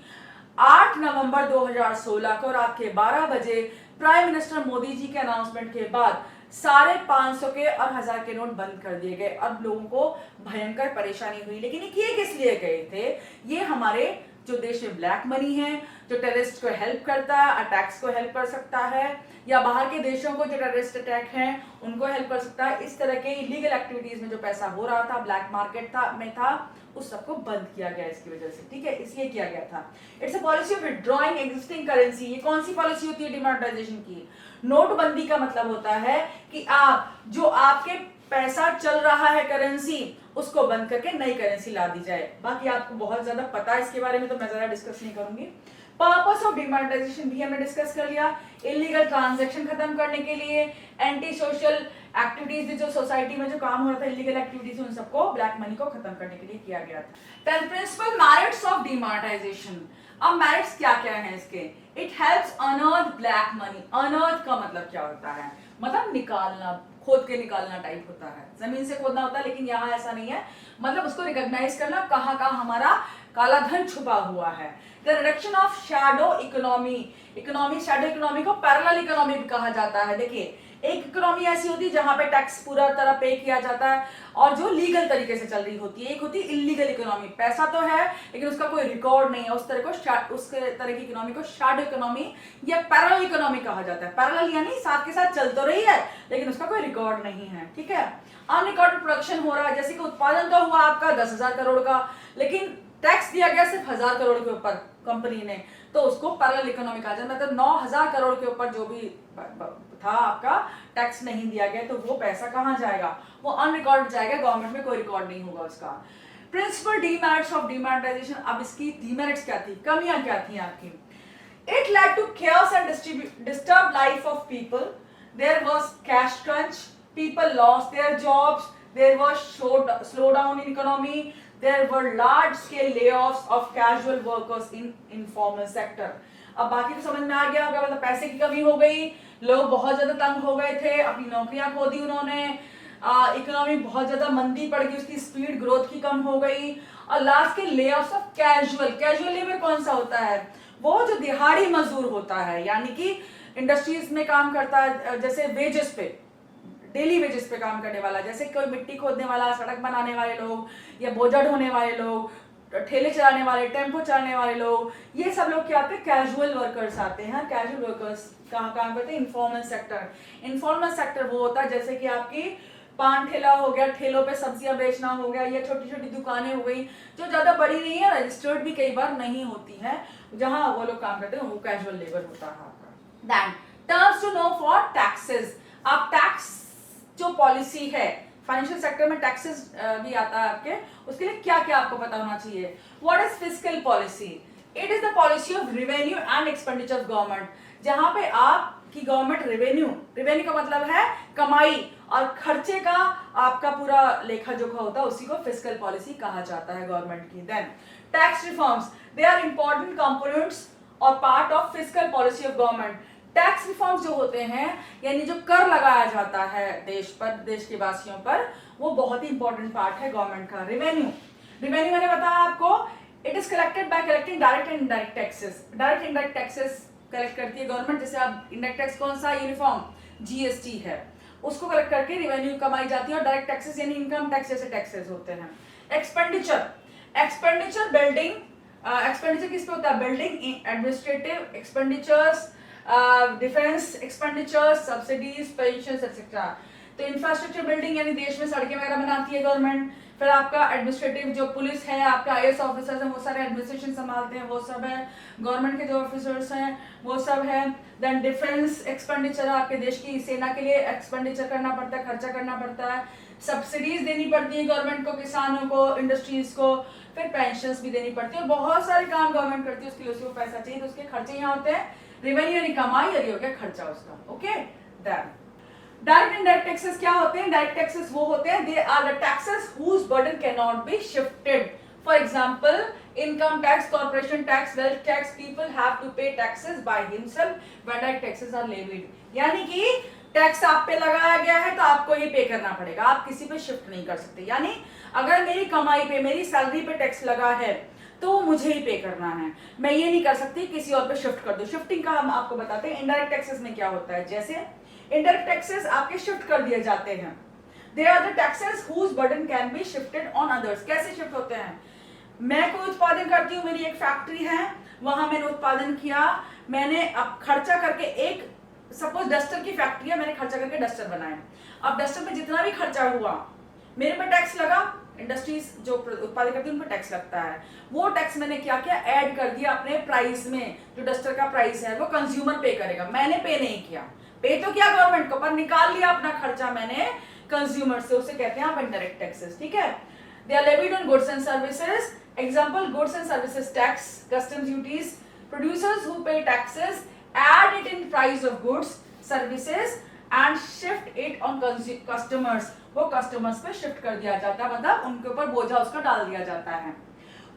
8 नवंबर 2016 को रात के 12 बजे। प्राइम मिनिस्टर मोदी जी के अनाउंसमेंट के बाद सारे 500 के और 1000 के नोट बंद कर दिए गए। अब लोगों को भयंकर परेशानी हुई, लेकिन ये किए किस लिए गए थे? ये हमारे जो देश में ब्लैक मनी है, जो टेररिस्ट को हेल्प करता है, अटैक्स को हेल्प कर सकता है, या बाहर के देशों को जो टेररिस्ट अटैक हैं उनको हेल्प कर सकता है, इस तरह के इलीगल एक्टिविटीज में जो पैसा हो रहा था, ब्लैक मार्केट में था, उस सबको बंद किया गया इसकी वजह से, ठीक है, इसलिए किया गया था। It's a policy of withdrawing existing currency. ये कौन सी पॉलिसी होती है डिमोनेटाइजेशन की? नोटबंदी का मतलब होता है कि आप जो आपके पैसा चल रहा है करेंसी, उसको बंद करके नई करेंसी ला दी जाए। बाकी आपको बहुत ज्यादा पता है इसके बारे में, तो मैं ज्यादा डिस्कस नहीं करूंगी। पर्पस ऑफ डिमोनेटाइजेशन भी हमने डिस्कस कर लिया। इलीगल ट्रांजैक्शन खत्म करने के लिए, एंटी सोशल एक्टिविटीज, जो सोसाइटी में जो काम हो रहा था, इलीगल एक्टिविटीज, उन सबको, ब्लैक मनी को खत्म करने के लिए किया गया था। Then principal merits of demonetisation. अब मेरिट्स क्या क्या है इसके? It helps unearth black money. Unearth का मतलब क्या होता है? मतलब निकालना, खोद के निकालना टाइप होता है, जमीन से खोदना होता है, लेकिन यहाँ ऐसा नहीं है, मतलब उसको रिकॉग्नाइज करना कहाँ कहाँ हमारा काला धन छुपा हुआ है। The reduction of shadow economy, shadow economy को पैरेलल इकोनॉमी भी कहा जाता है। देखिए, एक इकोनॉमी ऐसी होती है जहां पे टैक्स पूरा तरह पे किया जाता है और जो लीगल तरीके से चल रही होती है। एक होती है इलीगल इकोनॉमी, पैसा तो है लेकिन उसका कोई रिकॉर्ड नहीं है, उस तरह की इकोनॉमी को शैडो इकोनॉमी या पैरेलल इकोनॉमी कहा जाता है। पैरेलल यानी साथ के साथ चल तो रही है लेकिन उसका कोई रिकॉर्ड नहीं है, ठीक है। अनरिकॉर्डेड प्रोडक्शन हो रहा है, जैसे कि उत्पादन तो हुआ आपका 10,000 करोड़ का, लेकिन टैक्स दिया गया सिर्फ 1000 करोड़ के ऊपर कंपनी ने, तो उसको पैरेलल इकोनॉमी कहा जाता है। मतलब 9000 करोड़ के ऊपर जो भी था आपका टैक्स नहीं दिया गया, तो वो पैसा कहाँ जाएगा? वो अनरिकॉर्ड जाएगा, गवर्नमेंट में कोई रिकॉर्ड नहीं होगा उसका। Principal demerits of demonetisation. अब इसकी डीमेरिट्स क्या थी, कमियां क्या थी आपकी? It led to chaos and disturbed life of people. There was cash crunch, people lost their jobs, there was slowdown in economy, there were large scale layoffs of casual workers in informal sector. अब बाकी तो समझ में आ गया होगा, मतलब पैसे की कमी हो गई, लोग बहुत ज्यादा तंग हो गए थे, अपनी नौकरियां खो दी उन्होंने, इकोनॉमी बहुत ज्यादा मंदी पड़ गई, उसकी स्पीड ग्रोथ की कम हो गई, और लास्ट के लेऑफ्स ऑफ कैजुअल लेबर कौन सा होता है? वो जो दिहाड़ी मजदूर होता है, यानी कि इंडस्ट्रीज में काम करता है, जैसे वेजेस पे, डेली वेजेस पे काम करने वाला, जैसे कोई मिट्टी खोदने वाला, सड़क बनाने वाले लोग, या बोझा ढोने वाले लोग, ठेले चलाने वाले, टेम्पो चलाने वाले लोग, ये सब लोग क्या आते हैं? कैजुअल वर्कर्स आते हैं। कैजुअल वर्कर्स कहाँ काम करते हैं? Informal sector. इनफॉर्मल सेक्टर वो होता है जैसे कि आपकी पान ठेला हो गया, ठेलों पे सब्जियां बेचना हो गया, या छोटी छोटी दुकानें हो गई जो ज्यादा बड़ी नहीं है, रजिस्टर्ड भी कई बार नहीं होती है, जहां वो लोग काम करते हैं, वो कैजुअल लेबर होता है आपका। Then terms to know for taxes. अब टैक्स जो पॉलिसी है फाइनेंशियल सेक्टर में टैक्सेस भी आता है आपके, उसके लिए क्या क्या आपको पता होना चाहिए। What is fiscal policy? It is the policy of revenue and expenditure of government, जहां पे आपकी गवर्नमेंट रिवेन्यू का मतलब है कमाई, और खर्चे का आपका पूरा लेखा जोखा होता है, उसी को फिस्कल पॉलिसी कहा जाता है गवर्नमेंट की। Then tax reforms, they are important components और part of fiscal policy of government. Tax reforms जो होते हैं, यानी जो कर लगाया जाता है देश पर, देश के वासियों पर, वो बहुत ही इंपॉर्टेंट पार्ट है गवर्नमेंट का। रिवेन्यू मैंने बताया आपको, it is collected by collecting direct and indirect taxes. Direct indirect taxes collect करती है गवर्नमेंट, जैसे आप इंडायरेक्ट टैक्स कौन सा, यूनिफॉर्म जीएसटी है, उसको कलेक्ट करके रिवेन्यू कमाई जाती है। और डायरेक्ट टैक्सेस यानी इनकम टैक्स जैसे टैक्सेस होते हैं। एक्सपेंडिचर बिल्डिंग, एक्सपेंडिचर किस पे होता है, building, administrative expenditures, defence expenditures, subsidies, pension etcetera. तो इंफ्रास्ट्रक्चर बिल्डिंग यानी देश में सड़कें वगैरह बनाती है गवर्नमेंट। फिर आपका एडमिनिस्ट्रेटिव जो पुलिस है, आपका आईएएस ऑफिसर्स हैं, वो सारे एडमिनिस्ट्रेशन संभालते हैं, वो सब है। गवर्नमेंट के जो ऑफिसर्स हैं वो सब है। देन डिफेंस एक्सपेंडिचर, आपके देश की सेना के लिए एक्सपेंडिचर करना पड़ता है, खर्चा करना पड़ता है। सब्सिडीज देनी पड़ती है गवर्नमेंट को, किसानों को, इंडस्ट्रीज को। फिर पेंशंस भी देनी पड़ती है, बहुत सारे काम गवर्नमेंट करती है, उसके लिए उसको पैसा चाहिए, तो उसके खर्चे यहाँ होते हैं। रेवेन्यू यानी कमाई, और ये हो गया खर्चा उसका। Okay, then direct and direct taxes क्या होते हैं? डायरेक्ट टैक्सेस वो होते हैं, they are the taxes whose burden can not be shifted. For example, income tax, corporation tax, wealth tax, people have to pay taxes by himself when direct taxes are levied. यानी कि tax आप पे लगाया गया है तो आपको ही पे करना पड़ेगा, आप किसी पे शिफ्ट नहीं कर सकते। यानी अगर मेरी कमाई पे, मेरी सैलरी पे टैक्स लगा है तो मुझे ही पे करना है, मैं ये नहीं कर सकती किसी और पे शिफ्ट कर दो। शिफ्टिंग का हम आपको बताते हैं। इनडायरेक्ट टैक्सेस में क्या होता है, जैसे इनडायरेक्ट टैक्सेस आपके शिफ्ट कर दिए जाते हैं। They are the taxes whose burden can be shifted on others. कैसे शिफ्ट होते हैं? मैं कोई उत्पादन करती हूँ, मेरी एक फैक्ट्री है, वहां मैंने उत्पादन किया, मैंने अब खर्चा करके, एक सपोज डस्टर की फैक्ट्री है, मैंने खर्चा करके डस्टर बनाए। अब डस्टर में जितना भी खर्चा हुआ मेरे पे टैक्स लगा, इंडस्ट्रीज जो उत्पादन करती है उन पर टैक्स लगता है। वो टैक्स मैंने क्या किया, ऐड कर दिया अपने प्राइस में। जो डस्टर का प्राइस है वो कंज्यूमर पे करेगा, मैंने पे नहीं किया। पे तो किया गवर्नमेंट को, पर निकाल लिया अपना खर्चा मैंने कंज्यूमर से, उसे कहते हैं आप इनडायरेक्ट टैक्सेस। ठीक है, they are levied on goods and services. Example, goods and services tax, customs duties. Producers who pay taxes add it in price of goods, services and shift it on customers। वो customers पे shift कर दिया जाता है, मतलब उनके ऊपर बोझा उसका डाल दिया जाता है।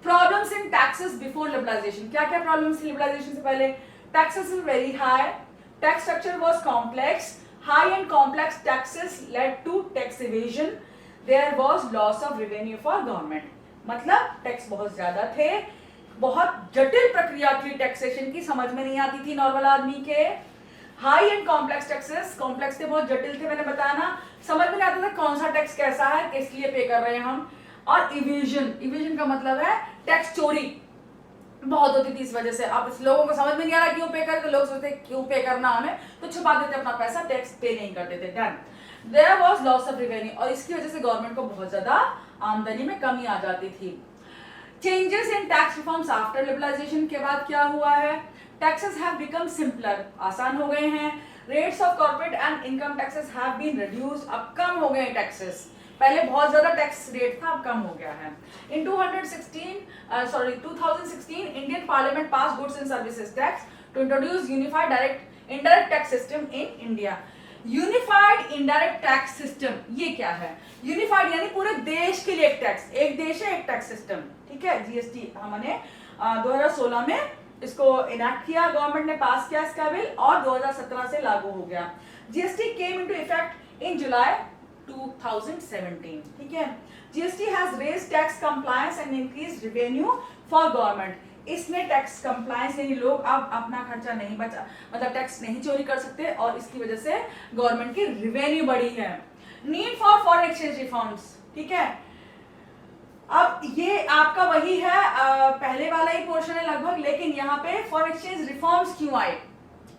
Problems in taxes before liberalization। क्या क्या problems थी liberalization से पहले? Taxes were very high, tax structure was complex, high and complex taxes led to tax evasion, there was loss of revenue for government। मतलब टैक्स बहुत ज्यादा थे, बहुत जटिल प्रक्रिया थी टैक्सेशन की, समझ में नहीं आती थी नॉर्मल आदमी के। High and complex taxes, complex थे, बहुत जटिल थे, मैंने बताया ना, समझ में नहीं आता था कौन सा टैक्स कैसा है, किस लिए पे कर रहे हैं हम। और इवेजन का मतलब है टैक्स चोरी बहुत होती थी इस वजह से। अब लोगों को समझ में नहीं आ रहा क्यों पे कर, तो लोग सोचते क्यों पे करना हमें, तो छुपा देते अपना पैसा, टैक्स पे नहीं करते थे। Done, there was loss of revenue, और इसकी वजह से गवर्नमेंट को बहुत ज्यादा आमदनी में कमी आ जाती थी। Changes in tax reforms after liberalisation के बाद क्या हुआ है? टैक्सेस हैव बिकम सिंपलर, आसान हो गए हैं। Rates of corporate and income taxes have been reduced, अब कम हो गए टैक्सेस। पहले बहुत ज्यादा टैक्स रेट था, अब कम हो गया है। In 2016 Indian parliament pass goods and services tax to introduce unified direct indirect tax system in India. Unified indirect tax system ये क्या है? यूनिफाइड यानी पूरे देश के लिए एक टैक्स, एक देश है एक टैक्स सिस्टम। ठीक है, जीएसटी हमने 2016 में इसको इनैक्ट किया, गवर्नमेंट ने पास किया इसका बिल, और 2017 से लागू हो गया। GST came into effect in July 2017। ठीक है, GST has raised tax compliance and increased revenue for government. इसने टैक्स कंप्लायंस यानी लोग अब अपना खर्चा नहीं बचा, मतलब टैक्स नहीं चोरी कर सकते, और इसकी वजह से गवर्नमेंट की रेवेन्यू बढ़ी है। Need for foreign exchange reforms. ठीक है, अब ये आपका वही है, पहले वाला ही पोर्शन है लगभग, लेकिन यहाँ पे फॉरेन एक्सचेंज रिफॉर्म्स क्यों आए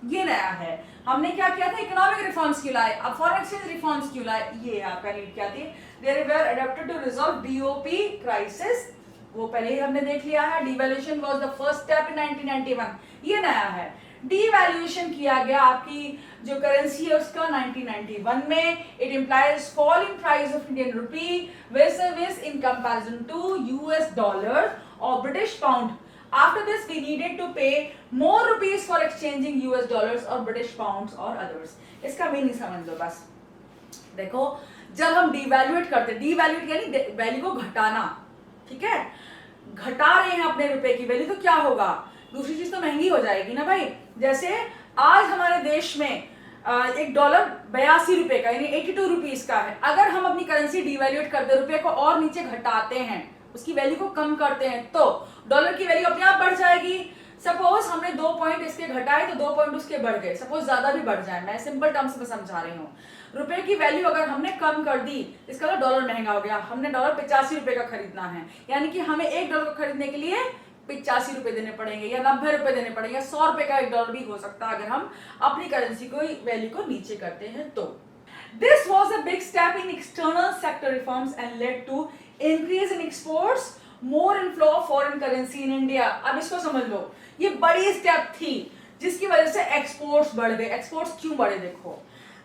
ये नया है। हमने क्या किया था, इकोनॉमिक रिफॉर्म्स क्यों लाए, अब फॉरेन एक्सचेंज रिफॉर्म्स क्यों लाए, ये आपका नीड क्या थी। There were adopted to resolve BOP crisis, वो पहले ही हमने देख लिया है। Devaluation was the first step in 1991, ये नया है। डीवैल्यूएशन किया गया आपकी जो करेंसी है उसका 1991 में। It implies fall in price of Indian rupee versus in comparison to US dollar और British pound. After this we needed to pay more rupees for exchanging US dollars और ब्रिटिश पाउंड्स और others. इसका meaning समझ लो बस। देखो जब हम डीवैल्यूएट करते, डीवैल्यूएट यानी वैल्यू को घटाना, ठीक है, घटा रहे हैं अपने रुपए की वैल्यू, तो क्या होगा, दूसरी चीज तो महंगी हो जाएगी ना भाई। जैसे आज हमारे देश में $1 82 रुपए का यानी 82 रुपीज का है। अगर हम अपनी करेंसी डीवैल्यूएट करते, रुपए को और नीचे घटाते हैं, उसकी वैल्यू को कम करते हैं, तो डॉलर की वैल्यू अपने आप बढ़ जाएगी। सपोज हमने 2 पॉइंट इसके घटाए तो 2 पॉइंट उसके बढ़ गए, सपोज ज्यादा भी बढ़ जाए, मैं सिंपल टर्म्स में समझा रही हूँ। रुपए की वैल्यू अगर हमने कम कर दी, इसका मतलब डॉलर महंगा हो गया। हमने डॉलर 85 रुपए का खरीदना है, यानी कि हमें $1 को खरीदने के लिए 85 रुपए देने पड़ेंगे या 90 रुपए देने पड़ेंगे, 100 रुपए का $1 भी हो सकता है अगर हम अपनी करेंसी को वैल्यू को नीचे करते हैं तो। This was a big step in external sector reforms and led to increase in exports, more inflow of foreign currency in India। अब इसको समझ लो, ये बड़ी स्टेप थी जिसकी वजह से एक्सपोर्ट्स बढ़ गए। एक्सपोर्ट्स क्यों बढ़े, देखो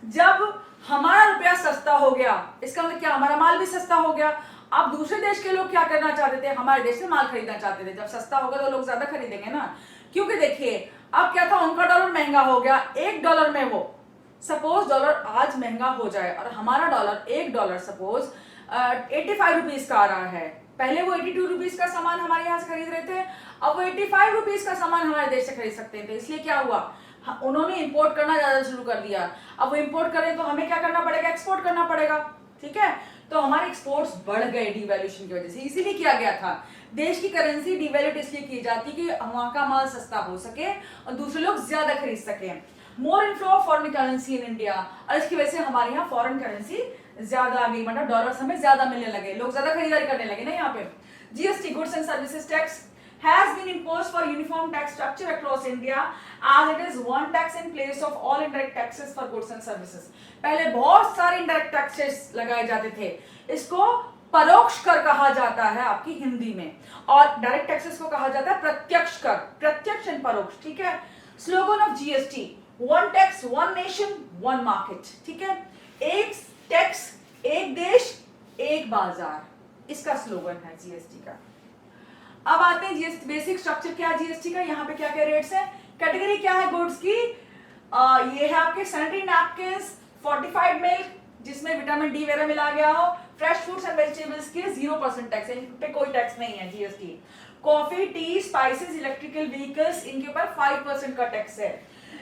जब हमारा रुपया सस्ता हो गया, इसका मतलब क्या, हमारा माल भी सस्ता हो गया। अब दूसरे देश के लोग क्या करना चाहते थे, हमारे देश से माल खरीदना चाहते थे। जब सस्ता होगा तो लोग ज्यादा खरीदेंगे ना, क्योंकि देखिए अब क्या था, उनका डॉलर महंगा हो गया। $1 में वो, सपोज डॉलर आज महंगा हो जाए और हमारा डॉलर $1 सपोज 85 रुपीज का आ रहा है। पहले वो 82 रुपीज का सामान हमारे यहाँ से खरीद रहे थे, अब वो 85 रुपीज का सामान हमारे देश से खरीद सकते थे। इसलिए क्या हुआ, उन्होंने इंपोर्ट करना ज्यादा शुरू कर दिया। अब वो इंपोर्ट करें तो हमें क्या करना पड़ेगा, एक्सपोर्ट करना पड़ेगा, ठीक है। तो हमारे एक्सपोर्ट्स बढ़ गए डीवैल्यूएशन की वजह से। इसीलिए किया गया था, देश की करेंसी डीवैल्यूएट इसलिए की जाती कि वहां का माल सस्ता हो सके और दूसरे लोग ज्यादा खरीद सके। More inflow of foreign currency in India, और इसकी वजह से हमारे यहाँ फॉरेन करेंसी ज्यादा आ गई, मतलब डॉलर्स हमें ज्यादा मिलने लगे, लोग ज्यादा खरीदारी करने लगे ना यहाँ पे। GST, goods and services tax, has been imposed for uniform tax structure across India as it is one tax in place of all indirect taxes for goods and services। पहले बहुत सारे indirect taxes लगाए जाते थे, इसको परोक्ष कर कहा जाता है आपकी हिंदी में, और डायरेक्ट टैक्सेस को कहा जाता है प्रत्यक्ष कर, प्रत्यक्ष एंड परोक्ष, ठीक है। Slogan of GST, one tax one nation one market, ठीक है, एक टैक्स एक देश एक बाजार, इसका स्लोगन है जीएसटी का। अब आते हैं जीएसटी बेसिक स्ट्रक्चर क्या है जीएसटी का, यहाँ पे क्या क्या रेट्स है, कैटेगरी क्या है गुड्स की, ये है आपके सैनिटरी नैपकिन्स, फोर्टिफाइड मिल्क जिसमें विटामिन डी वगैरह मिला गया हो, फ्रेश फ्रूट्स एंड वेजिटेबल्स के 0% टैक्स है, इन पे कोई टैक्स नहीं है GST. Coffee, tea, spices, electrical vehicles, इनके ऊपर 5% का टैक्स है।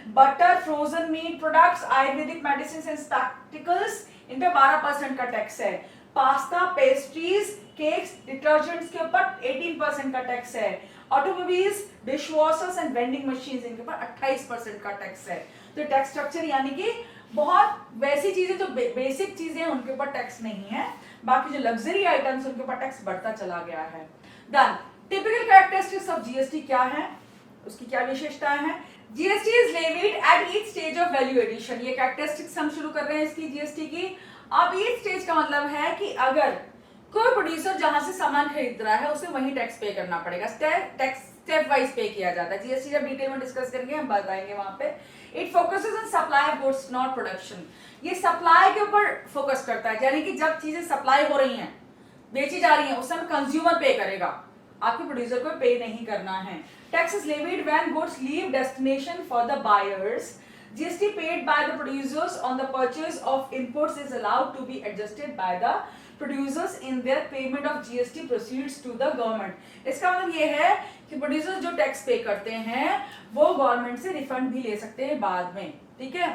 Butter, frozen meat products, Ayurvedic medicine and spectacles, इन पे 12% का टैक्स है। पास्ता, पेस्ट्रीज, केक्स, डिटर्जेंट्स के ऊपर 18% का टैक्स है। Automobiles, dishwashers and vending machines, इनके ऊपर 28% का टैक्स है। तो टैक्स स्ट्रक्चर यानी कि बहुत वैसी चीजें जो बेसिक चीजें हैं उनके ऊपर टैक्स नहीं है, बाकी जो लग्जरी आइटम्स उनके ऊपर टैक्स बढ़ता चला गया है। Done. Typical characteristics of GST क्या है, उसकी क्या विशेषताएं हैं। GST is levied at each stage of value addition, ये कैरेक्टरिस्टिक्स हम शुरू कर रहे हैं इसकी जीएसटी की। अब ईच स्टेज का मतलब है कि अगर कोई प्रोड्यूसर जहां से सामान खरीद रहा है उसे वही टैक्स पे करना पड़ेगा, टैक्स स्टेप वाइज पे किया जाता है। जीएसटी जब डिटेल में डिस्कस करेंगे हम बताएंगे वहां पे। It focuses on supply of goods not production, ये सप्लाई के ऊपर फोकस करता है, यानी कि जब चीजें सप्लाई हो रही हैं, बेची जा रही हैं, उस समय कंज्यूमर पे करेगा, आपके प्रोड्यूसर को पे नहीं करना है। Tax is levied when goods leave destination for the buyers. GST paid by the producers on the purchase of inputs is allowed to be adjusted by the producers in their payment of GST proceeds to the government। इसका मतलब ये है कि producers जो tax पे करते हैं वो गवर्नमेंट से रिफंड भी ले सकते हैं बाद में, ठीक है।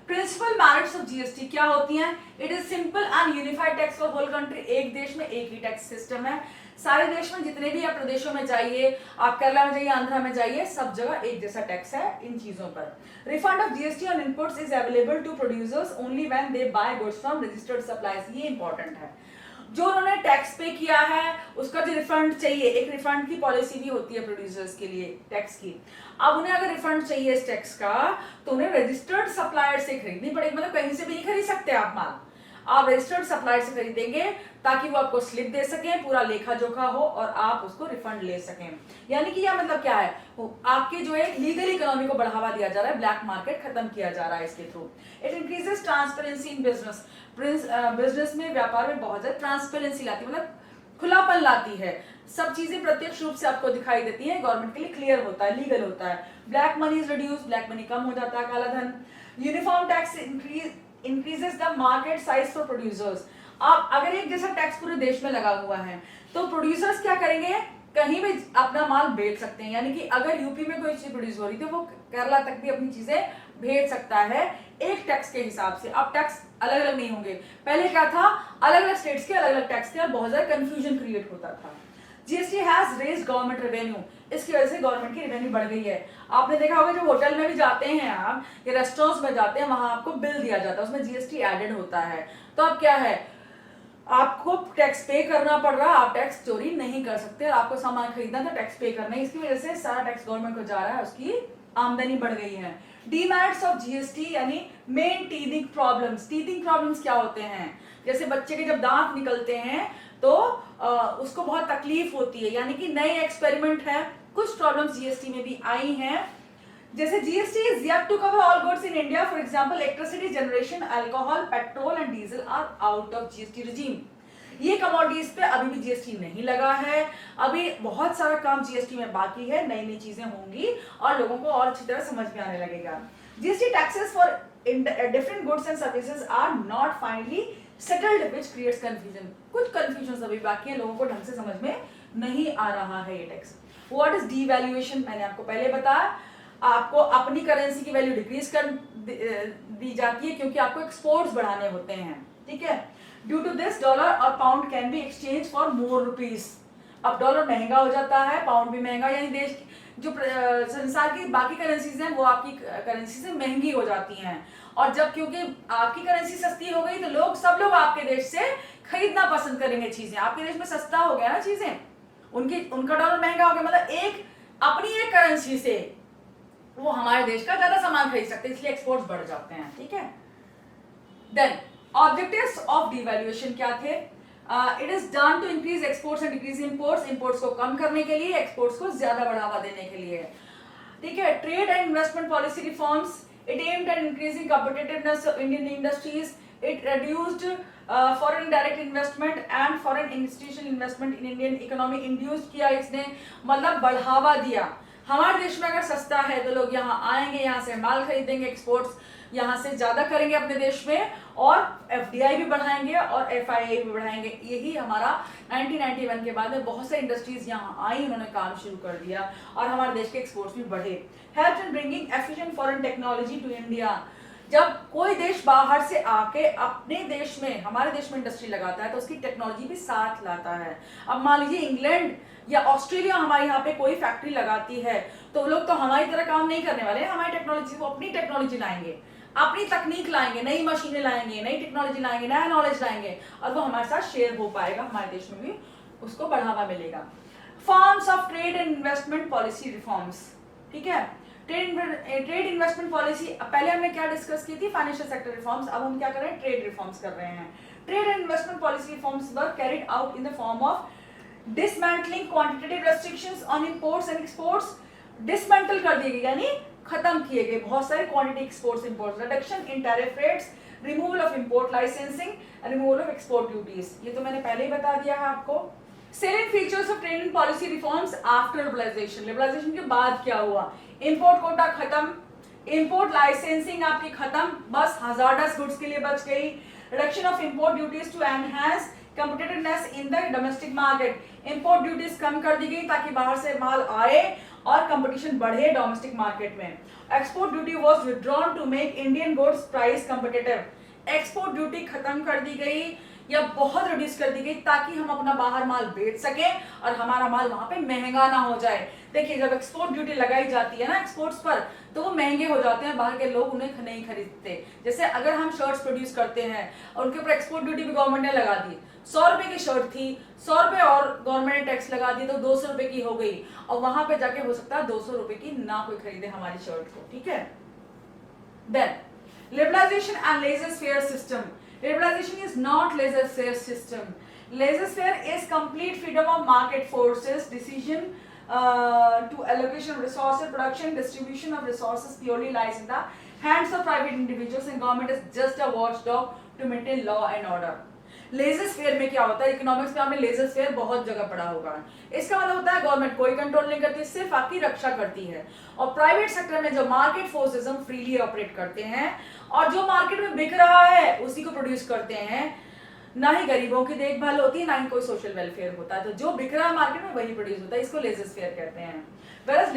प्रिंसिपल मेरिट्स ऑफ जीएसटी क्या होती हैं, it is simple and unified tax for whole country, एक देश में एक ही टैक्स सिस्टम है। सारे देश में जितने भी आप प्रदेशों में जाइए, आप केरला में जाइए, आंध्रा में जाइए, सब जगह एक जैसा टैक्स है इन चीजों पर। Refund of GST on inputs is available to producers only when they buy goods from registered suppliers, ये इंपॉर्टेंट है। जो उन्होंने टैक्स पे किया है उसका जो रिफंड चाहिए, एक रिफंड की पॉलिसी भी होती है प्रोड्यूसर्स के लिए टैक्स की। अब उन्हें अगर रिफंड चाहिए इस टैक्स का तो उन्हें रजिस्टर्ड सप्लायर से खरीदनी पड़ेगी, मतलब कहीं से भी नहीं खरीद सकते आप माल। आप रजिस्टर्ड सप्लायर से खरीदेंगे ताकि वो आपको स्लिप दे सकें, पूरा लेखा जोखा हो और आप उसको रिफंड ले सकें। यानी कि यह मतलब क्या है, आपके जो है लीगल इकोनॉमी को बढ़ावा दिया जा रहा है, ब्लैक मार्केट खत्म किया जा रहा है इसके through. It increases transparency in business, business में, व्यापार में बहुत ज्यादा ट्रांसपेरेंसी लाती है, मतलब खुलापन लाती है, सब चीजें प्रत्यक्ष रूप से आपको दिखाई देती हैं, गवर्नमेंट के लिए क्लियर होता है, लीगल होता है। Black money is reduce, black money कम हो जाता है, काला धन। Uniform tax increases the market size for producers. आप अगर एक जैसा टैक्स पूरे देश में लगा हुआ है तो प्रोड्यूसर्स क्या करेंगे, कहीं भी अपना माल बेच सकते हैं। यानी कि अगर यूपी में कोई चीज प्रोड्यूस हो रही थी वो केरला तक भी अपनी चीजें भेज सकता है एक टैक्स के हिसाब से। अब टैक्स अलग अलग नहीं होंगे, पहले क्या था, अलग अलग स्टेट्स के अलग अलग टैक्स थे और बहुत ज्यादा कंफ्यूजन क्रिएट होता था। GST has raised government revenue, इसकी वजह से गवर्नमेंट की रेवेन्यू बढ़ गई है। आपने देखा होगा जब होटल में भी जाते हैं आप या रेस्टोरेंट्स में जाते हैं, वहां आपको बिल दिया जाता है, उसमें जीएसटी एडेड होता है। तो अब क्या है, आपको टैक्स पे करना पड़ रहा है, आप टैक्स चोरी नहीं कर सकते, और आपको सामान खरीदना तो टैक्स पे करना है, इसकी वजह से सारा टैक्स गवर्नमेंट को जा रहा है, उसकी आमदनी बढ़ गई है। डीमेरिट्स ऑफ जीएसटी यानी main teething problems. Teething problems क्या होते हैं, जैसे बच्चे के जब दांत निकलते हैं तो उसको बहुत तकलीफ होती है, यानी कि नए एक्सपेरिमेंट है, कुछ प्रॉब्लम्स जीएसटी में भी आई हैं। जैसे GST is yet to cover all goods in India, for example electricity generation, alcohol, petrol and diesel are out of GST regime. ये कमोडिटीज पे अभी भी जीएसटी नहीं लगा है, अभी बहुत सारा काम जीएसटी में बाकी है, नई नई चीजें होंगी और लोगों को और अच्छी तरह समझ में आने लगेगा। GST taxes for different goods and services are not finally settled which creates confusion. कुछ कंफ्यूजन अभी बाकी है, लोगों को ढंग से समझ में नहीं आ रहा है ये टैक्स। व्हाट इज डीवैल्यूएशन, मैंने आपको पहले बताया, आपको अपनी करेंसी की वैल्यू डिक्रीज कर दी जाती है क्योंकि आपको एक्सपोर्ट्स बढ़ाने होते हैं, ठीक है। ड्यू टू दिस डॉलर और pound can be exchange for more rupees. अब डॉलर महंगा हो जाता है, पाउंड भी महंगा, यानी देश जो संसार की बाकी करेंसीज हैं वो आपकी करेंसी से महंगी हो जाती हैं। और जब क्योंकि आपकी करेंसी सस्ती हो गई तो सब लोग आपके देश से खरीदना पसंद करेंगे चीजें, आपके देश में सस्ता हो गया ना चीजें, उनका डॉलर महंगा हो गया, मतलब अपनी एक करेंसी से वो हमारे देश का ज्यादा सामान खरीद सकते हैं, इसलिए एक्सपोर्ट्स बढ़ जाते हैं, ठीक है। देन ऑब्जेक्टिव्स ऑफ डिवैल्यूएशन क्या थे, it is done to increase exports and decrease imports, imports को कम करने के लिए, एक्सपोर्ट्स को ज्यादा बढ़ावा देने के लिए, ठीक है। Trade and investment policy reforms, it aimed at increasing competitiveness of Indian industries, it reduced foreign direct investment and foreign institutional investment in Indian economy, induce किया इसने, मतलब बढ़ावा दिया। हमारे देश में अगर सस्ता है तो लोग यहाँ आएंगे, यहाँ से माल खरीदेंगे, एक्सपोर्ट्स यहाँ से ज्यादा करेंगे अपने देश में, और एफडीआई भी बढ़ाएंगे और एफआईआई भी बढ़ाएंगे। यही हमारा 1991 के बाद में बहुत सारी इंडस्ट्रीज यहाँ आई, उन्होंने काम शुरू कर दिया और हमारे देश के एक्सपोर्ट्स भी बढ़े। Help in bringing efficient foreign technology to India, जब कोई देश बाहर से आके अपने देश में, हमारे देश में इंडस्ट्री लगाता है तो उसकी टेक्नोलॉजी भी साथ लाता है। अब मान लीजिए इंग्लैंड या ऑस्ट्रेलिया हमारे यहाँ पे कोई फैक्ट्री लगाती है तो लोग तो हमारी तरह काम नहीं करने वाले, हमारी टेक्नोलॉजी, वो अपनी टेक्नोलॉजी लाएंगे, अपनी तकनीक लाएंगे, नई मशीनें लाएंगे, नई टेक्नोलॉजी लाएंगे, नया नॉलेज लाएंगे, और वो हमारे साथ शेयर हो पाएगा, हमारे देश में भी उसको बढ़ावा मिलेगा। Forms of trade and investment policy reforms, ठीक है। ट्रेड इन्वेस्टमेंट पॉलिसी, पहले हमने क्या डिस्कस की थी, फाइनेंशियल सेक्टर रिफॉर्म्स, अब हम क्या कर रहे हैं, ट्रेड रिफॉर्म्स कर रहे हैं। Trade and investment policy reforms were carried out in the form of dismantling quantitative restrictions on imports and exports, dismantle कर दिए गए यानी खत्म किए गए बहुत सारे quantity exports imports, reduction in tariff rates, removal of import licensing, removal of export duties, ये तो मैंने पहले ही बता दिया है आपको। Selling features of trade and policy reforms after liberalization, liberalization के बाद क्या हुआ, इंपोर्ट कोटा खत्म, इंपोर्ट लाइसेंसिंग आपकी खत्म, बस हजार्डस गुड्स के लिए बच गई, reduction of import duties to enhance competitiveness in the domestic market, import duties कम कर दी गई ताकि बाहर से माल आए और कंपटीशन बढ़े डोमेस्टिक मार्केट में। Export duty was withdrawn to make Indian goods price competitive, export duty खत्म कर दी गई या बहुत रिड्यूस कर दी गई ताकि हम अपना बाहर माल बेच सकें और हमारा माल वहां पे महंगा ना हो जाए। देखिए जब एक्सपोर्ट ड्यूटी लगाई जाती है ना एक्सपोर्ट्स पर तो वो महंगे हो जाते हैं, बाहर के लोग उन्हें नहीं खरीदते। जैसे अगर हम शर्ट्स प्रोड्यूस करते हैं और उनके ऊपर एक्सपोर्ट ड्यूटी भी गवर्नमेंट ने लगा दी, 100 रुपए की शर्ट थी, 100 रुपए और गवर्नमेंट ने टैक्स लगा दी तो 200 रुपए की हो गई, और वहां पे जाके हो सकता है 200 रुपए की ना कोई खरीदे हमारी शर्ट को, ठीक है। Then liberalization and laissez faire system, Liberalization is not laissez-faire system. Laissez-faire is complete freedom of market forces, decision to allocation of resources, production, distribution of resources purely lies in the hands of private individuals, and government is just a watchdog to maintain law and order. Laissez faire में क्या होता है, economics में आपने लेजस fair बहुत जगह पढ़ा होगा। इसका मतलब होता है गवर्नमेंट कोई कंट्रोल नहीं करती, सिर्फ आपकी रक्षा करती है, और प्राइवेट सेक्टर में जो मार्केट फोर्सेस हम फ्रीली ऑपरेट करते हैं, और जो मार्केट में बिक रहा है उसी को प्रोड्यूस करते हैं। ना ही गरीबों की देखभाल होती है, ना ही कोई सोशल वेलफेयर होता है, तो जो बिक रहा है मार्केट में वही प्रोड्यूस होता है, इसको लेजस फेयर कहते हैं। वेयरएज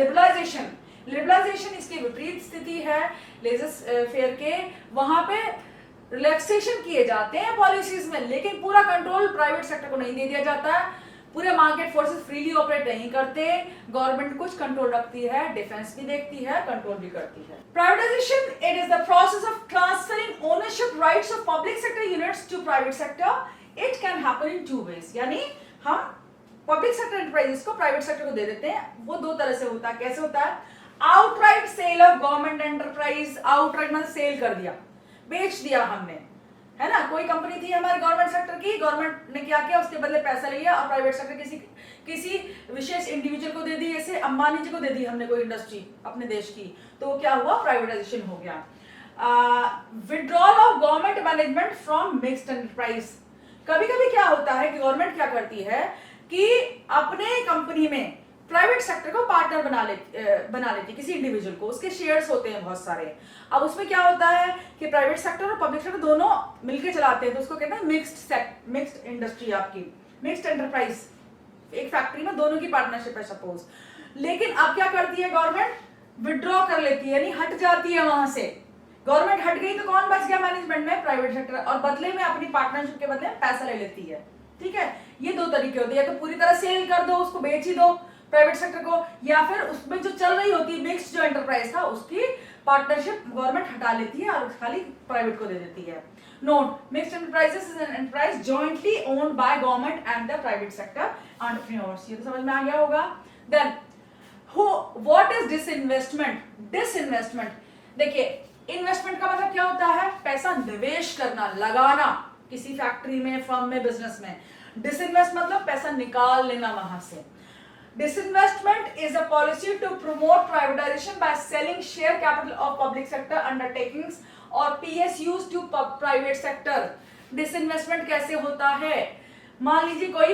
लिबरलाइजेशन इसकी विपरीत स्थिति है लेजस फेयर के। वहां पे रिलैक्सेशन किए जाते हैं पॉलिसीज में, लेकिन पूरा कंट्रोल प्राइवेट सेक्टर को नहीं दे दिया जाता है, पूरे मार्केट फोर्सेस फ्रीली ऑपरेट नहीं करते, गवर्नमेंट कुछ कंट्रोल रखती है, डिफेंस भी देखती है, कंट्रोल भी करती है। Privatization it is the process of transferring ownership rights of public sector units to private sector. It can happen in two ways, यानी हम पब्लिक सेक्टर एंटरप्राइजेस को प्राइवेट सेक्टर को दे देते हैं। वो दो तरह से होता है। कैसे होता है? Outright sale of government enterprise. Outright मतलब सेल कर दिया, बेच दिया हमने, है ना। कोई कंपनी थी हमारे गवर्नमेंट सेक्टर की, गवर्नमेंट ने क्या किया, उसके बदले पैसा लिया और प्राइवेट सेक्टर किसी विशेष इंडिविजुअल को दे दी, जैसे अंबानी जी को दे दी हमने कोई इंडस्ट्री अपने देश की, तो क्या हुआ, प्राइवेटाइजेशन हो गया। Withdrawal of government management from mixed enterprise. कभी कभी क्या होता है कि गवर्नमेंट क्या करती है कि अपने कंपनी में प्राइवेट सेक्टर को पार्टनर बना लेती किसी इंडिविजुअल को, उसके शेयर्स होते हैं बहुत सारे। अब उसमें क्या होता है कि प्राइवेट सेक्टर और पब्लिक सेक्टर दोनों मिलकर चलाते हैं, तो उसको कहते हैं मिक्स्ड इंडस्ट्री, आपकी मिक्स्ड एंटरप्राइज। एक फैक्ट्री में दोनों की पार्टनरशिप है सपोज, लेकिन अब क्या करती है गवर्नमेंट, विड्रॉ कर लेती है, यानी हट जाती है वहां से। गवर्नमेंट हट गई तो कौन बच गया मैनेजमेंट में, प्राइवेट सेक्टर, और बदले में अपनी पार्टनरशिप के बदले पैसा ले लेती है। ठीक है, ये दो तरीके होते हैं, या तो पूरी तरह सेल कर दो, उसको बेच ही दो प्राइवेट सेक्टर को, या फिर उसमें जो चल रही होती है मिक्स्ड जो एंटरप्राइज था उसकी पार्टनरशिप गवर्नमेंट हटा लेती है और खाली प्राइवेट को दे देती है। Note, mixed enterprises is an enterprise jointly owned by government and the private sector entrepreneurs. ये तो समझ में आ गया होगा। Then what is disinvestment? Disinvestment, देखिए इन्वेस्टमेंट का मतलब क्या होता है, पैसा निवेश करना, लगाना किसी फैक्ट्री में, फर्म में, बिजनेस में। डिसइन्वेस्ट मतलब पैसा निकाल लेना वहां से। Disinvestment is a policy to promote privatization by selling share capital of public sector undertakings or PSUs to private sector. Disinvestment कैसे होता है? मान लीजिए कोई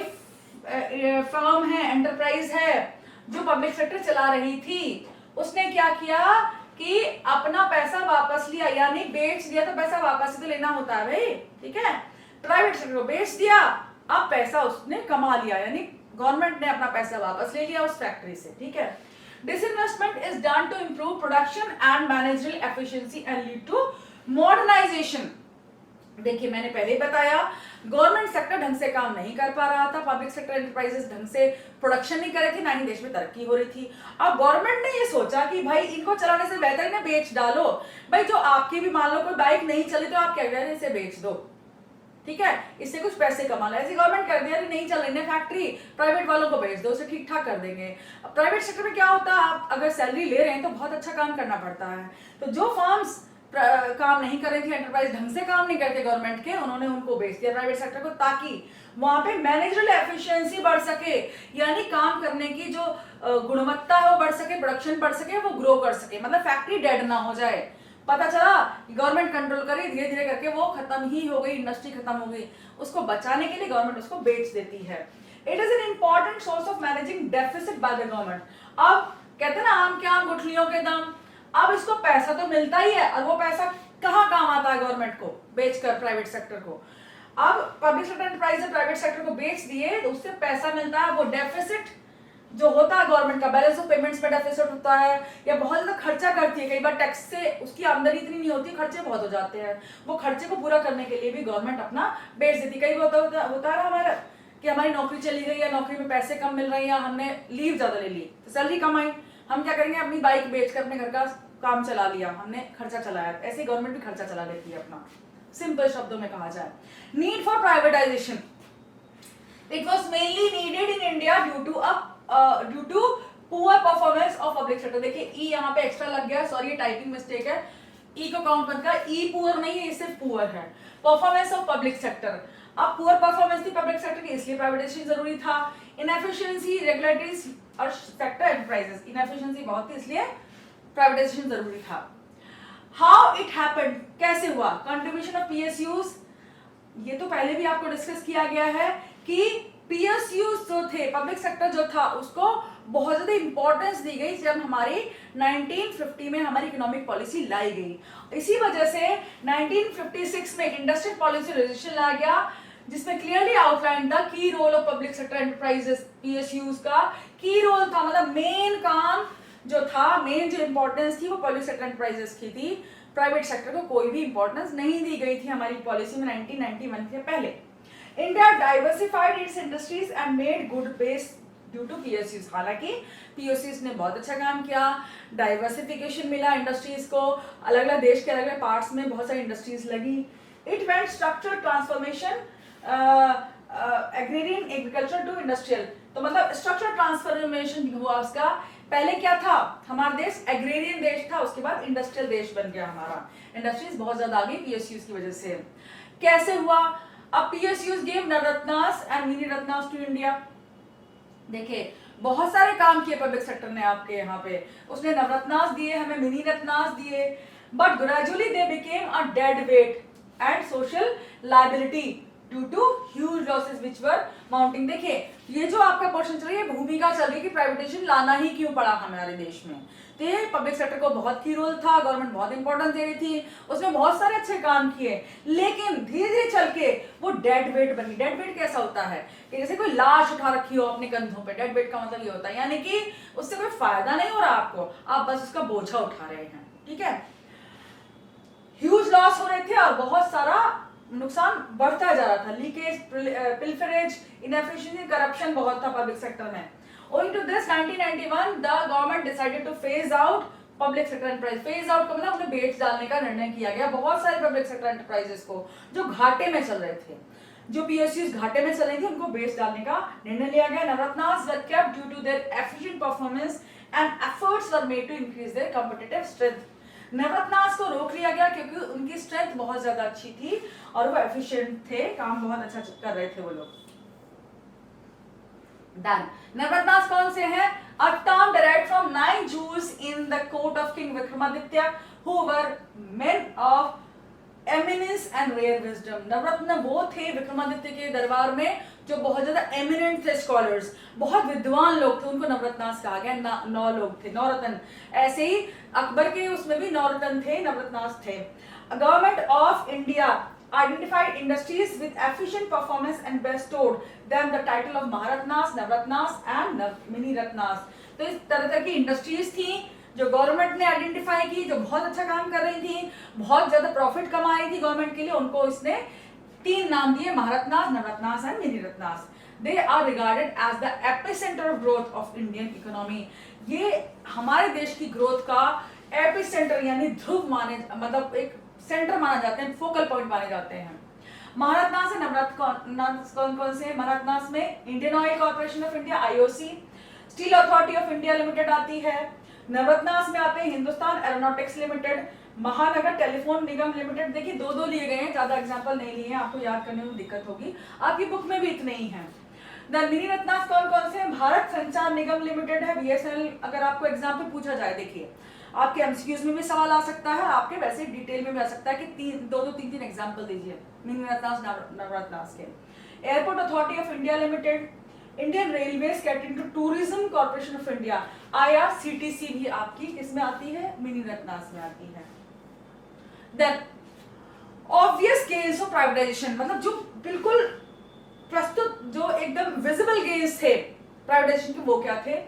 फर्म है, एंटरप्राइज है जो पब्लिक सेक्टर चला रही थी, उसने क्या किया कि अपना पैसा वापस लिया, यानी बेच दिया, तो पैसा वापस ही तो लेना होता है भाई, ठीक है। प्राइवेट सेक्टर को बेच दिया, अब पैसा उसने कमा लिया, यानी गवर्नमेंट ने अपना पैसा वापस ले लिया उस फैक्ट्री से, ठीक है। Disinvestment is done to improve production and managerial efficiency and lead to modernization. देखिए मैंने पहले ही बताया, गवर्नमेंट सेक्टर ढंग से काम नहीं कर पा रहा था, पब्लिक सेक्टर एंटरप्राइजेस ढंग से प्रोडक्शन नहीं कर रहे थे, ना ही देश में तरक्की हो रही थी। अब गवर्नमेंट ने ये सोचा कि भाई इनको चलाने से बेहतर इन्हें बेच डालो। भाई जो आपकी भी मान लो कोई बाइक नहीं चली तो आप क्या कह रहे हैं, इसे बेच दो, ठीक है, इससे कुछ पैसे कमा लो। ऐसी गवर्नमेंट कर दिया, नहीं चल रही फैक्ट्री, प्राइवेट वालों को बेच दो, उसे ठीक ठाक कर देंगे। प्राइवेट सेक्टर में क्या होता है, आप अगर सैलरी ले रहे हैं तो बहुत अच्छा काम करना पड़ता है। तो जो फर्म्स काम नहीं कर रही थी, एंटरप्राइज ढंग से काम नहीं करते गवर्नमेंट के, उन्होंने उनको बेच दिया प्राइवेट सेक्टर को, ताकि वहां पे मैनेजरियल एफिशिएंसी बढ़ सके, यानी काम करने की जो गुणवत्ता है वो बढ़ सके, प्रोडक्शन बढ़ सके, वो ग्रो कर सके, मतलब फैक्ट्री डेड ना हो जाए। पता चला गवर्नमेंट कंट्रोल करे, धीरे धीरे करके वो खत्म ही हो गई, इंडस्ट्री खत्म हो गई, उसको बचाने के लिए गवर्नमेंट उसको बेच देती है। It is an important source of managing deficit by the government. अब कहते हैं ना आम के आम गुठलियों के दाम, अब इसको पैसा तो मिलता ही है, और वो पैसा कहाँ काम आता है गवर्नमेंट को बेचकर प्राइवेट सेक्टर को। अब पब्लिक सेक्टर एंटरप्राइज ने प्राइवेट सेक्टर को बेच दिए तो उससे पैसा मिलता है, वो डेफिसिट जो होता है गवर्नमेंट का, बैलेंस ऑफ पेमेंट्स में डेफिसिट होता है, या बहुत ज्यादा खर्चा करती है, कई बार टैक्स से उसकी आमदनी इतनी नहीं होती, खर्चे बहुत हो जाते हैं, वो खर्चे को पूरा करने के लिए भी गवर्नमेंट अपना बेच देती। कई बार होता है हमारा कि हमारी नौकरी चली गई, या नौकरी में पैसे कम मिल रहे हैं, या हमने लीव ज्यादा ले ली, तो सैलरी कम आई, हम क्या करेंगे, अपनी बाइक बेचकर अपने घर का काम चला लिया, हमने खर्चा चलाया। ऐसे गवर्नमेंट भी खर्चा चला लेती है अपना, सिंपल शब्दों में कहा जाए। Need for privatization, it was mainly needed in India due to poor performance of public sector. देखिए ई यहाँ पे एक्स्ट्रा लग गया, सॉरी टाइपिंग मिस्टेक है, ई को काउंट मत कर, ई पुअर नहीं है, ये सिर्फ पुअर है। परफॉर्मेंस ऑफ पब्लिक सेक्टर, अब पुअर परफॉर्मेंस थी पब्लिक सेक्टर की, इसलिए प्राइवेटाइजेशन जरूरी था। इनएफिशिएंसी रेगुलेटरीज और सेक्टर एंटरप्राइजेस, इनएफिशिएंसी बहुत थी इसलिए प्राइवेटाइजेशन जरूरी था। हाउ इट हैपेंड, कैसे हुआ? कंट्रीब्यूशन ऑफ पीएसयूज, ये तो पहले भी आपको डिस्कस किया गया है कि पीएसयूज जो थे, पब्लिक सेक्टर जो था, उसको बहुत ज्यादा इंपॉर्टेंस दी गई जब हमारी 1950 में हमारी इकोनॉमिक पॉलिसी लाई गई। इसी वजह से 1956 में इंडस्ट्रियल पॉलिसी रेजोल्यूशन लाया गया जिसमें क्लियरली आउटलाइन था की role of public sector enterprises, PSUs का की रोल था, मतलब मेन काम जो था, मेन जो इंपॉर्टेंस थी वो पब्लिक सेक्टर एंटरप्राइजेस की थी। प्राइवेट सेक्टर को कोई भी इंपॉर्टेंस नहीं दी गई थी हमारी पॉलिसी में 1991 के पहले। India diversified its industries and made good base due to PSUs, हालांकि पीएसयूज ने बहुत अच्छा काम किया, डाइवर्सिफिकेशन मिला इंडस्ट्रीज को, अलग अलग देश के अलग अलग पार्ट्स में बहुत सारी इंडस्ट्रीज लगी। It went structural transformation agrarian agriculture to industrial, तो मतलब स्ट्रक्चरल ट्रांसफॉर्मेशन हुआ उसका। पहले क्या था, हमारा देश एग्रेरियन देश था, उसके बाद इंडस्ट्रियल देश बन गया हमारा, इंडस्ट्रीज बहुत ज्यादा आ गई पीएसयूज की वजह से। कैसे हुआ? अब PSUs give Navratnas and mini ratnas to India. देखिए बहुत सारे काम किए पब्लिक सेक्टर ने आपके यहाँ पे, उसने नवरत्नास दिए हमें, मिनी रत्नास दिए, but gradually they became a dead weight and social liability due to huge losses which were mounting. देखिए ये जो आपका पोर्शन चल रही है, भूमिका चल रही है कि प्राइवेटाइजेशन लाना ही क्यों पड़ा हमारे देश में, तो ये पब्लिक सेक्टर को बहुत की रोल था, गवर्नमेंट बहुत इंपॉर्टेंस दे रही थी, उसने बहुत सारे अच्छे काम किए, लेकिन धीरे धीरे चल के वो डेड वेट बनी। डेड वेट कैसा होता है कि जैसे कोई लाश उठा रखी हो अपने कंधों पे, डेड वेट का मतलब ये होता है, यानी कि उससे कोई फायदा नहीं हो रहा आपको, आप बस उसका बोझा उठा रहे हैं, ठीक है। ह्यूज लॉस हो रहे थे और बहुत सारा नुकसान बढ़ता जा रहा था, लीकेज, पिल्फरेज, इनएफिशिएंसी, करप्शन बहुत था पब्लिक सेक्टर में। Owing to this 1991 the government decided to phase out public sector enterprise। phase out का मतलब उन्हें बेच डालने का निर्णय किया गया बहुत सारे पब्लिक सेक्टर एंटरप्राइजेस को जो घाटे में चल रहे थे, जो पीएसयूज घाटे में चल रही थी, उनको बेच डालने का निर्णय लिया गया। Navratnas were kept due to their efficient performance and efforts were made to increase their competitive strength. Navratnas को रोक लिया गया क्योंकि उनकी स्ट्रेंथ बहुत ज्यादा अच्छी थी और वो एफिशिएंट थे, काम बहुत अच्छा कर रहे थे वो लोग। Then, नवरत्नास कौन से हैं? A term derived from 9 Jews in the court of King Vikramaditya who were men of eminence and rare wisdom। नवरत्न वो थे विक्रमादित्य के दरबार में जो बहुत ज्यादा एमिनेंट थे, स्कॉलर्स, बहुत विद्वान लोग थे, उनको नवरत्नास कहा गया। 9 लोग थे, 9 रत्न। ऐसे ही अकबर के उसमें भी 9 रत्न थे, नवरत्नास थे। Government of India identified industries with efficient performance and bestowed them the title of Maharatnas, Navratnas and Mini Ratnas। तो इस तरह की इंडस्ट्रीज थी जो गवर्नमेंट ने आइडेंटिफाई की, जो बहुत अच्छा काम कर रही थी, बहुत ज्यादा प्रॉफिट कमा रही थी गवर्नमेंट के लिए, उनको इसने 3 नाम दिए, Maharatnas, Navratnas and mini ratnas. They are regarded as the epicentre of growth of Indian economy. ये हमारे देश की ग्रोथ का एपिसेंटर यानी ध्रुव माने, मतलब एक सेंटर माना जाते हैं, फोकल पॉइंट माने जाते हैं। महारत्नास से नवरत्नास कौन कौन से? महारत्नास में Indian oil corporation of India, IOC, steel authority of India limited आती है। नवरत्नास में आते हैं हिंदुस्तान एरोनॉटिक्स लिमिटेड, महानगर टेलीफोन निगम लिमिटेड। देखिए 2 लिए गए हैं, ज्यादा एग्जांपल नहीं लिए हैं, आपको याद करने में दिक्कत होगी, आपकी बुक में भी इतने ही हैं। मिनी रत्नास कौन कौन से? भारत संचार निगम लिमिटेड है, बीएसएनएल। अगर आपको एग्जाम पे पूछा जाए, देखिए आपके एमसीक्यूज में भी सवाल आ सकता है और आपके वैसे डिटेल में भी आ सकता है कि 3 एग्जांपल दीजिए मिनी रत्नास, नवरत्नास के। Airport authority of India limited, Indian railways catering to tourism corporation of India, IRCTC भी आपकी किसमें आती है? मिनी रत्नास में आती है। Then obvious gains of privatization, मतलब जो बिल्कुल प्रस्तुत, जो एकदम विजिबल गेन्स थे प्राइवेटाइजेशन के, वो क्या थे?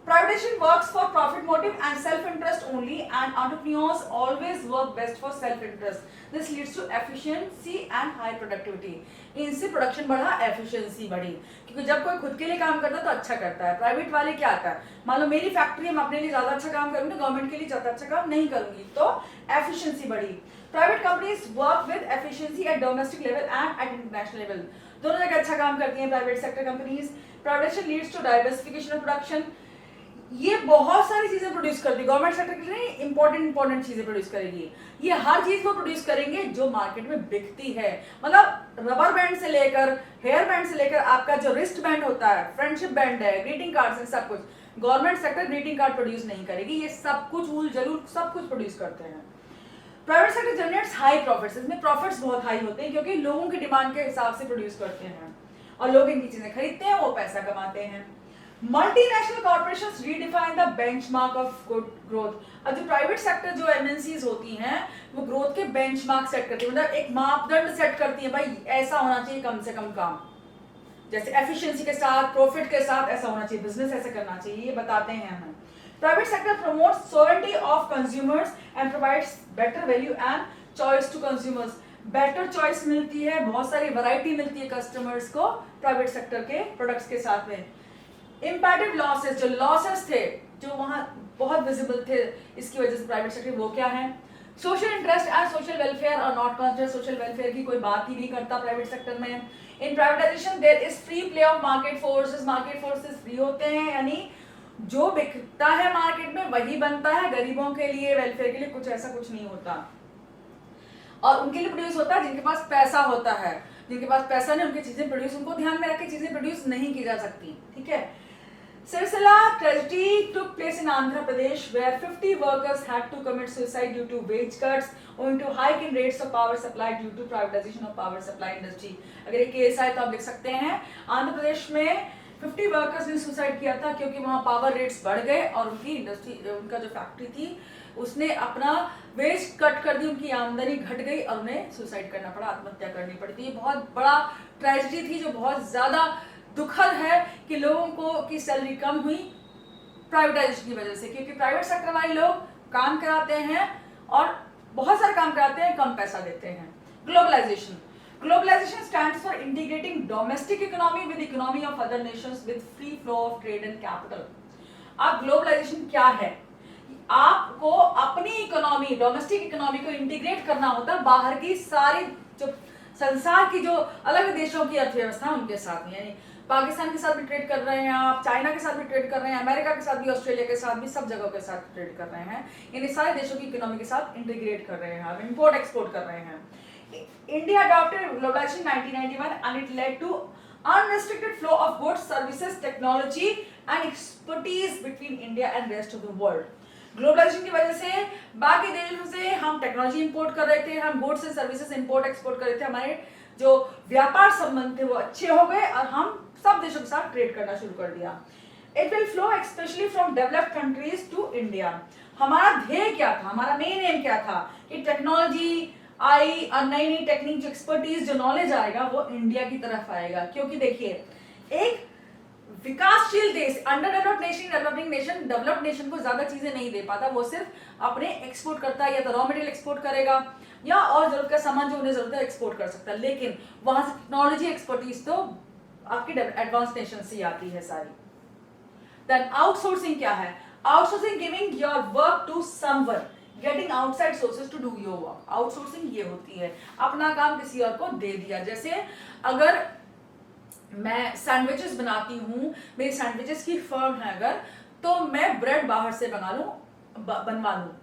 Privatization works for profit motive and self-interest only, and entrepreneurs always work best for self-interest. This leads to efficiency and high productivity. इनसे प्रोडक्शन बढ़ा, एफिशिएंसी बढ़ी, क्योंकि जब कोई खुद के लिए काम करता है तो अच्छा करता है। प्राइवेट वाले क्या आता है, मान लो मेरी फैक्ट्री, मैं अपने लिए ज्यादा अच्छा काम करूंगी तो गवर्नमेंट के लिए ज्यादा अच्छा काम नहीं करूंगी, तो एफिशिएंसी बढ़ी। Private companies work with efficiency at domestic level and at international level, दोनों जगह अच्छा काम करती हैं private sector companies. Privatization leads to diversification of production, ये बहुत सारी चीजें प्रोड्यूस करती है, गवर्नमेंट सेक्टर के लिए इंपॉर्टेंट चीजें प्रोड्यूस करेगी। ये हर चीज वो प्रोड्यूस करेंगे जो मार्केट में बिकती है। मतलब रबर बैंड से लेकर हेयर बैंड से लेकर आपका जो रिस्ट बैंड होता है, फ्रेंडशिप बैंड है, ग्रीटिंग कार्ड्स है, सब कुछ government sector greeting card produce नहीं करेगी। ये सब कुछ ऊल जरूर सब कुछ प्रोड्यूस करते हैं। Private sector generates high profits, इसमें प्रॉफिट्स बहुत हाई होते हैं क्योंकि लोगों की डिमांड के हिसाब से प्रोड्यूस करते हैं और लोग इनकी चीजें खरीदते हैं, वो पैसा कमाते हैं। Multinational corporations redefine the benchmark of good growth. अब जो प्राइवेट सेक्टर जो एमएनसीज होती हैं वो ग्रोथ के बेंचमार्क सेट करती है, मतलब एक मापदंड सेट करती है, भाई ऐसा होना चाहिए कम से कम काम, जैसे एफिशिएंसी के साथ, प्रॉफिट के साथ ऐसा होना चाहिए, बिजनेस ऐसे करना चाहिए, ये बताते हैं हमें। Private sector promotes sovereignty of consumers and provides better value and choice to consumers. Better choice मिलती है, बहुत सारी वैरायटी मिलती है कस्टमर्स को प्राइवेट सेक्टर के प्रोडक्ट्स के साथ में। इम्पैटिव लॉसेस, जो लॉसेस थे जो वहां बहुत विजिबल थे इसकी वजह से प्राइवेट सेक्टर, वो क्या है? Social interest and social welfare और नॉट कंसिडर, सोशल वेलफेयर की कोई बात ही नहीं करता प्राइवेट सेक्टर में। In privatisation there is free play of market forces, market forces free होते हैं, यानी जो बिकता है मार्केट में वही बनता है, गरीबों के लिए, वेलफेयर के लिए कुछ ऐसा कुछ नहीं होता। और उनके लिए प्रोड्यूस होता है जिनके पास पैसा होता है, जिनके पास पैसा नहीं उनकी चीजें प्रोड्यूस, उनको ध्यान में रख के चीजें प्रोड्यूस नहीं की जा सकती, ठीक है। Sircilla tragedy took place in Andhra Pradesh where 50 workers had to commit suicide due to wage cuts owing to hike in rates of power supply due to privatization of power supply industry। अगर ये case आए तो आप लिख सकते हैं आंध्र प्रदेश में 50 workers ने सुसाइड किया था क्योंकि वहां पावर रेट्स बढ़ गए और उनकी इंडस्ट्री, उनका जो फैक्ट्री थी उसने अपना वेज कट कर दी, उनकी आमदनी घट गई और उन्हें सुसाइड करना पड़ा, आत्महत्या करनी पड़ी थी। ये बहुत बड़ा ट्रेजेडी थी जो बहुत ज्यादा दुखद है कि लोगों को की सैलरी कम हुई प्राइवेटाइजेशन की वजह से, क्योंकि प्राइवेट सेक्टर वाले लोग काम कराते हैं और बहुत सारे काम कराते हैं, कम पैसा देते हैं। Globalization, globalization stands for integrating domestic economy with economy of other nations with free flow of trade and capital. अब ग्लोबलाइजेशन क्या है? आपको अपनी इकोनॉमी, डोमेस्टिक इकोनॉमी को इंटीग्रेट करना होता है बाहर की सारी जो संसार की जो अलग देशों की अर्थव्यवस्था उनके साथ में, यानी पाकिस्तान के साथ भी ट्रेड कर रहे हैं आप, चाइना के साथ भी ट्रेड कर रहे हैं, अमेरिका के साथ भी, ऑस्ट्रेलिया के साथ भी, सब जगहों के साथ ट्रेड कर रहे हैं, यानी सारे देशों की इकोनॉमी के साथ इंटीग्रेट कर रहे हैं, आप इंपोर्ट एक्सपोर्ट कर रहे हैं। India adopted globalization 1991 and it led to unrestricted flow of goods, services, technology and expertise between India and rest of the world. Globalization की वजह से बाकी देशों से हम टेक्नोलॉजी इंपोर्ट कर रहे थे, हम goods and services import export कर रहे थे, हमारे जो व्यापार संबंध थे वो अच्छे हो गए और हम सब देशों के साथ ट्रेड करना शुरू कर दिया। It will flow specially from developed countries to India. हमारा ध्येय क्या था, हमारा मेन एम क्या था कि टेक्नोलॉजी आई और नई नई टेक्निक, जो एक्सपर्टीज, जो नॉलेज आएगा वो इंडिया की तरफ आएगा, क्योंकि देखिए एक विकासशील देश, under developed nation, developing nation, developed nation को ज्यादा चीजें नहीं दे पाता, वो सिर्फ अपने एक्सपोर्ट करता है, या तो रॉ मटेरियल एक्सपोर्ट करेगा या और जरूरत का सामान जो उन्हें जरूरत है एक्सपोर्ट कर सकता है, लेकिन वहां से टेक्नोलॉजी एक्सपर्टीज तो आपकी एडवांस नेशन से आती है सारी। देन आउटसोर्सिंग क्या है? Outsourcing giving your work to someone, getting outside sources to do your work. Outsourcing ये होती है अपना काम किसी और को दे दिया। जैसे अगर मैं सैंडविचेस बनाती हूँ, मेरी सैंडविचेस की फर्म है अगर, तो मैं ब्रेड बाहर से बनवा लूं,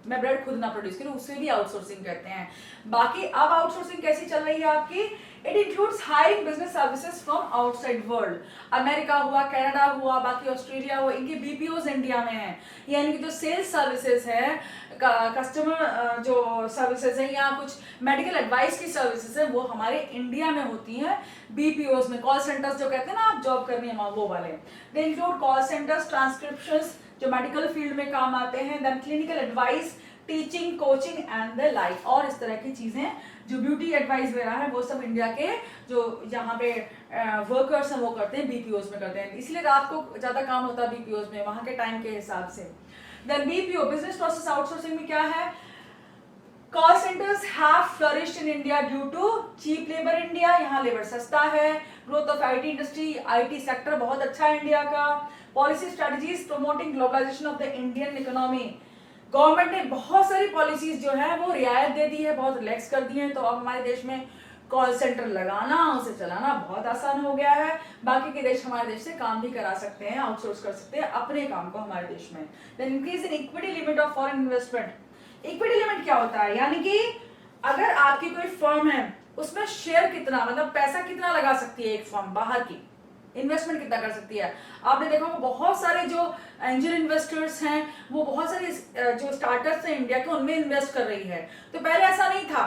मैं ब्रेड खुद ना प्रोड्यूस करूं, उसे भी आउटसोर्सिंग कहते हैं। बाकी अब आउटसोर्सिंग कैसी चल रही है आपकी? It includes hiring business services from outside world. America हुआ, कनाडा हुआ, बाकी ऑस्ट्रेलिया हुआ, इनके बीपीओज इंडिया में हैं, यानी कि जो सेल्स सर्विसेज है, कस्टमर जो सर्विसेज है या कुछ मेडिकल एडवाइस की सर्विसेज है, वो हमारे इंडिया में होती हैं बीपीओज में। कॉल सेंटर्स जो कहते हैं ना आप जॉब करनी है वो वाले, they include call centres, transcriptions जो मेडिकल फील्ड में काम आते हैं, then clinical advice, teaching, coaching and the like, और इस तरह की चीजें जो ब्यूटी एडवाइस वगैरह है वो सब इंडिया के जो यहाँ पे वर्कर्स हैं वो करते हैं, बीपीओज में करते हैं, इसलिए रात को ज्यादा काम होता है बीपीओज में वहां के टाइम के हिसाब से। Then BPO business process outsourcing में क्या है? Call centres have flourished in India due to cheap labour India, यहाँ लेबर सस्ता है, growth of IT industry, IT sector बहुत अच्छा है इंडिया का, policy strategies promoting globalization of the Indian economy. Government ने बहुत सारी पॉलिसीज जो है वो रियायत दे दी है, बहुत रिलैक्स कर दी है, तो अब हमारे देश में कॉल सेंटर लगाना, उसे चलाना बहुत आसान हो गया है। बाकी के देश हमारे देश से काम भी करा सकते हैं, आउटसोर्स कर सकते हैं अपने काम को हमारे देश में। Then increase in equity limit of foreign investment. Equity limit क्या होता है, यानी कि अगर आपकी कोई फर्म है उसमें शेयर कितना, मतलब पैसा कितना लगा सकती है एक फर्म, बाहर की इन्वेस्टमेंट कितना कर सकती है। आपने देखा होगा बहुत सारे जो एंजल इन्वेस्टर्स हैं वो बहुत सारे जो स्टार्टअप्स हैं इंडिया के उनमें इन्वेस्ट कर रही है। तो पहले ऐसा नहीं था,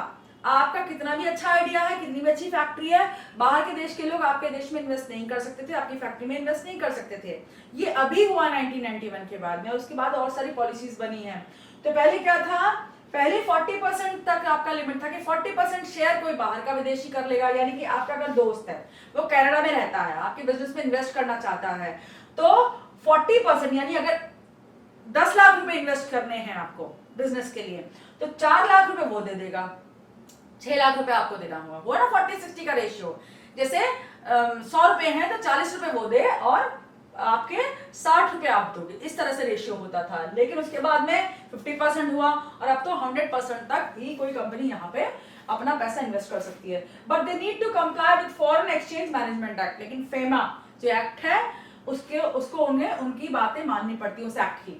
आपका कितना भी अच्छा आइडिया है, कितनी भी अच्छी फैक्ट्री है, बाहर के देश के लोग आपके देश में इन्वेस्ट नहीं कर सकते थे, आपकी फैक्ट्री में इन्वेस्ट नहीं कर सकते थे। ये अभी हुआ 1991 के बाद में, उसके बाद और सारी पॉलिसीज बनी है। तो पहले क्या था, पहले 40% तक आपका लिमिट था कि 40% शेयर कोई बाहर का विदेशी कर लेगा। यानी कि आपका अगर दोस्त है वो कनाडा में रहता है, आपके बिजनेस में इन्वेस्ट करना चाहता है, तो 40% यानी अगर 10 लाख रुपए इन्वेस्ट करने हैं आपको बिजनेस के लिए, तो 4 लाख रुपए वो दे देगा, 6 लाख रुपए आपको देना होगा। वो ना 40-60 का रेशियो, जैसे 100 रुपए हैं तो 40 रुपए वो दे और आपके 60 रुपए आप दोगे, इस तरह से रेशियो होता था। लेकिन उसके बाद में 50% हुआ और अब तो 100% तक ही कोई कंपनी यहाँ पे अपना पैसा इन्वेस्ट कर सकती है। But they need to comply with foreign exchange management act. लेकिन फेमा जो एक्ट है उसको उन्हें उनकी बातें माननी पड़ती है उस एक्ट की।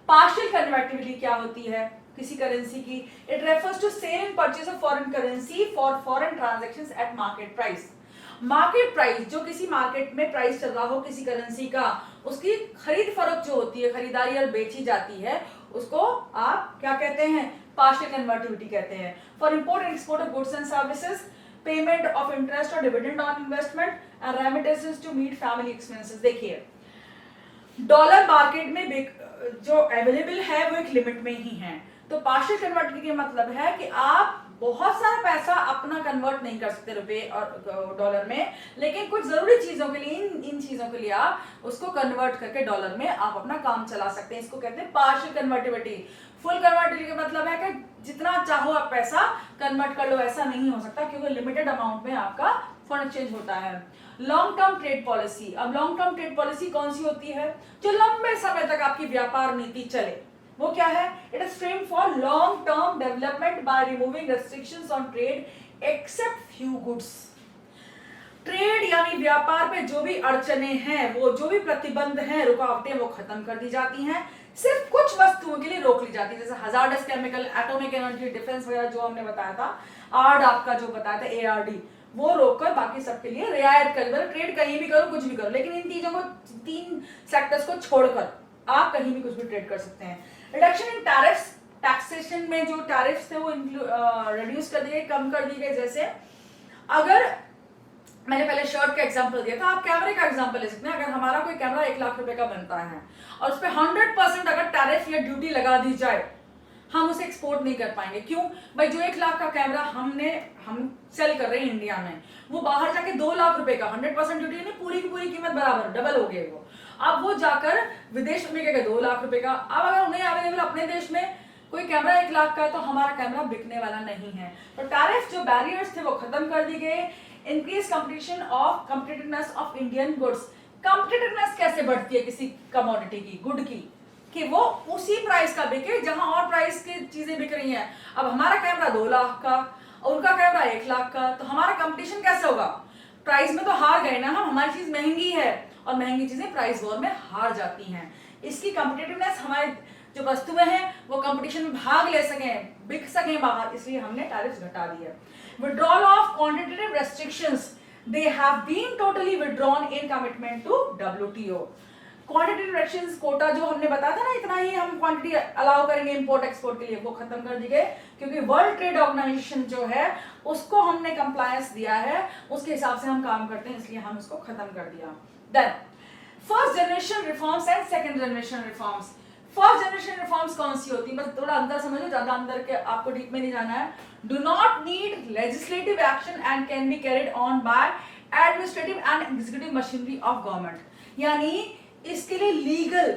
पार्शियल कन्वर्टिबिलिटी क्या होती है किसी करेंसी की, it refers to sale and purchase of foreign currency for foreign transactions at market price. Market price, जो किसी मार्केट में प्राइस चल रहा हो किसी करेंसी का, उसकी खरीद फरोख्त जो होती है, खरीदारी और बेची जाती है, उसको आप क्या कहते हैं, पार्शियल कन्वर्टिबिलिटी कहते हैं। For import and export of goods and services, payment of interest और dividend on investment and remittances to meet family expenses. देखिए डॉलर मार्केट में जो अवेलेबल है वो एक लिमिट में ही है। तो पार्शियल कन्वर्टिबिलिटी का मतलब है कि आप बहुत सारा पैसा अपना कन्वर्ट नहीं कर सकते रुपए और डॉलर में, लेकिन कुछ जरूरी चीजों के लिए इन चीजों के लिए आप उसको कन्वर्ट करके डॉलर में आप अपना काम चला सकते हैं। इसको कहते हैं पार्शियल कन्वर्टिबिलिटी। फुल कन्वर्टिबिलिटी का मतलब है कि जितना चाहो आप पैसा कन्वर्ट कर लो, ऐसा नहीं हो सकता क्योंकि लिमिटेड अमाउंट में आपका फॉरेन एक्सचेंज होता है। Long term trade policy. अब लॉन्ग टर्म ट्रेड पॉलिसी कौन सी होती है, जो लंबे समय तक आपकी व्यापार नीति चले, वो क्या है, it is frame for long term development by removing restrictions on trade except few goods. Trade यानी व्यापार पे जो भी अड़चने हैं, वो जो भी प्रतिबंध हैं, रुकावटें, वो खत्म कर दी जाती हैं, सिर्फ कुछ वस्तुओं के लिए रोक ली जाती है, जैसे hazardous chemical, atomic energy, defence वगैरह जो हमने बताया था, आर्ड आपका जो बताया था ARD, वो रोककर बाकी सबके लिए रियायत कर, मतलब ट्रेड कहीं भी करो कुछ भी करो, लेकिन इन चीजों को, 3 सेक्टर्स को छोड़कर आप कहीं भी कुछ भी ट्रेड कर सकते हैं। रिडक्शन इन टैरिफ्स, टैक्सेशन में जो टैरिफ्स थे वो रिड्यूस कर दिए, कम कर दिए गए। जैसे अगर मैंने पहले शर्ट का एग्जांपल दिया था, आप कैमरे का एग्जांपल ले सकते हैं। अगर हमारा कोई कैमरा 1 लाख रुपए का बनता है और उस पर 100% अगर टैरिफ या ड्यूटी लगा दी जाए, हम उसे एक्सपोर्ट नहीं कर पाएंगे। क्यों भाई, जो 1 लाख का कैमरा हम सेल कर रहे हैं इंडिया में, वो बाहर जाके 2 लाख रुपए का 100% ड्यूटी यानी पूरी की पूरी कीमत बराबर डबल हो गई वो। अब वो जाकर विदेश में बिकेगा 2 लाख रुपए का। अब अगर उन्हें अवेलेबल अपने देश में कोई कैमरा 1 लाख का है तो हमारा कैमरा बिकने वाला नहीं है। तो टैरिफ जो बैरियर्स थे वो खत्म कर दिए गए। Increase competition of competitiveness of Indian goods. Competitiveness कैसे बढ़ती है किसी कमोडिटी की, गुड की, कि वो उसी प्राइस का बिके जहां और प्राइस की चीजें बिक रही हैं। अब हमारा कैमरा 2 लाख का और उनका कैमरा 1 लाख का, तो हमारा कंपटीशन कैसे होगा? प्राइस में तो हार गए ना हम, हमारी चीज महंगी है और महंगी चीजें प्राइस वॉर में हार जाती हैं। इसकी कॉम्पिटिटिवनेस, हमारे जो वस्तुएं हैं वो कंपटीशन में भाग ले सकें, बिक सकें बाहर, इसलिए हमने टैरिफ्स घटा दिए। Withdrawal of quantitative restrictions, they have been totally withdrawn in commitment to WTO। Quantitative restrictions, quota जो हमने बताया था ना, इतना ही हम क्वांटिटी अलाउ करेंगे इंपोर्ट एक्सपोर्ट के लिए, वो खत्म कर दी गए क्योंकि वर्ल्ड ट्रेड ऑर्गेनाइजेशन जो है उसको हमने कंप्लायंस दिया है, उसके हिसाब से हम काम करते हैं, इसलिए हम उसको खत्म कर दिया। Then first generation reforms and second generation reforms. First generation reforms कौन सी होती है, बस थोड़ा अंदर समझो, ज्यादा अंदर के आपको डीप में नहीं जाना है। Do not need legislative action and can be carried on by administrative and executive machinery of government. यानी इसके लिए लीगल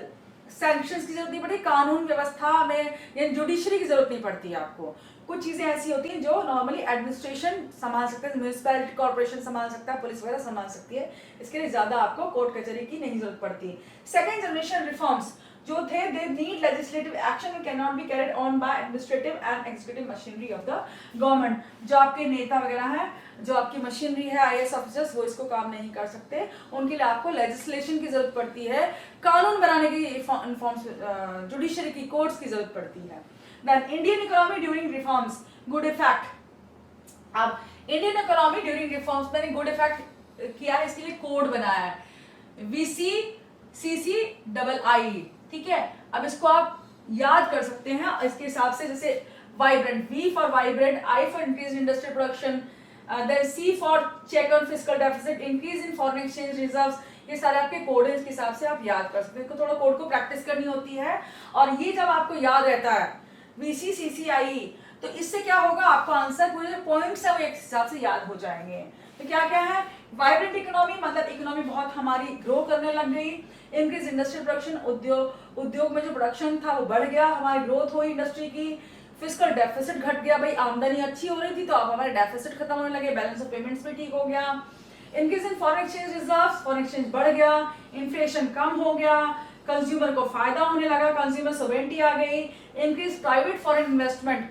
सैंक्शंस की जरूरत नहीं पड़ती, कानून व्यवस्था में या जुडिशरी की जरूरत नहीं पड़ती है आपको। कुछ चीजें ऐसी होती हैं जो नॉर्मली एडमिनिस्ट्रेशन संभाल सकता है, म्यूनिसिपैलिटी कॉर्पोरेशन संभाल सकता है, पुलिस वगैरह संभाल सकती है, इसके लिए ज्यादा आपको कोर्ट कचहरी की नहीं जरूरत पड़ती। सेकेंड जनरेशन रिफॉर्म्स, जो थे, they need legislative action can not be carried on by administrative and executive machinery of the government. जो आपके नेता वगैरह हैं, जो आपकी मशीनरी है, आईएएस ऑफिसर्स, वो इसको काम नहीं कर सकते। उनके लिए आपको लेजिस्लेशन की जरूरत पड़ती है, कानून बनाने की, जुडिशरी की, कोर्ट्स की जरूरत पड़ती है। Then Indian economy during reforms, good effect. अब इंडियन इकोनॉमी ड्यूरिंग रिफॉर्म्स, मैंने गुड इफेक्ट किया है, इसके लिए कोड बनाया है, VCCCII, ठीक है। अब इसको आप याद कर सकते हैं इसके हिसाब से, जैसे vibrant, V for vibrant, I for increase industrial production, then C for check on fiscal deficit, increase in foreign exchange reserves. ये सारे आपके कोड है, इसके हिसाब से आप याद कर सकते हैं। थोड़ा कोड को प्रैक्टिस करनी होती है, और ये जब आपको याद रहता है VCCCIE, तो इससे क्या होगा, आपको आंसर पूरे जो पॉइंट्स है वो एक हिसाब से याद हो जाएंगे। तो क्या क्या है, वाइब्रेंट इकोनॉमी मतलब इकोनॉमी बहुत हमारी ग्रो करने लग गई। इंक्रीज इंडस्ट्रियल प्रोडक्शन, उद्योग में जो प्रोडक्शन था वो बढ़ गया, हमारी ग्रोथ हुई इंडस्ट्री की। फिस्कल डेफिसिट घट गया, भाई आमदनी अच्छी हो रही थी तो अब हमारे डेफिसिट खत्म होने लगे, बैलेंस ऑफ पेमेंट्स भी ठीक हो गया। Increase in foreign exchange reserves, foreign exchange बढ़ गया, इन्फ्लेशन कम हो गया, कंज्यूमर को फायदा होने लगा, कंज्यूमर सोवेरेंटी आ गई। Increase private foreign investment,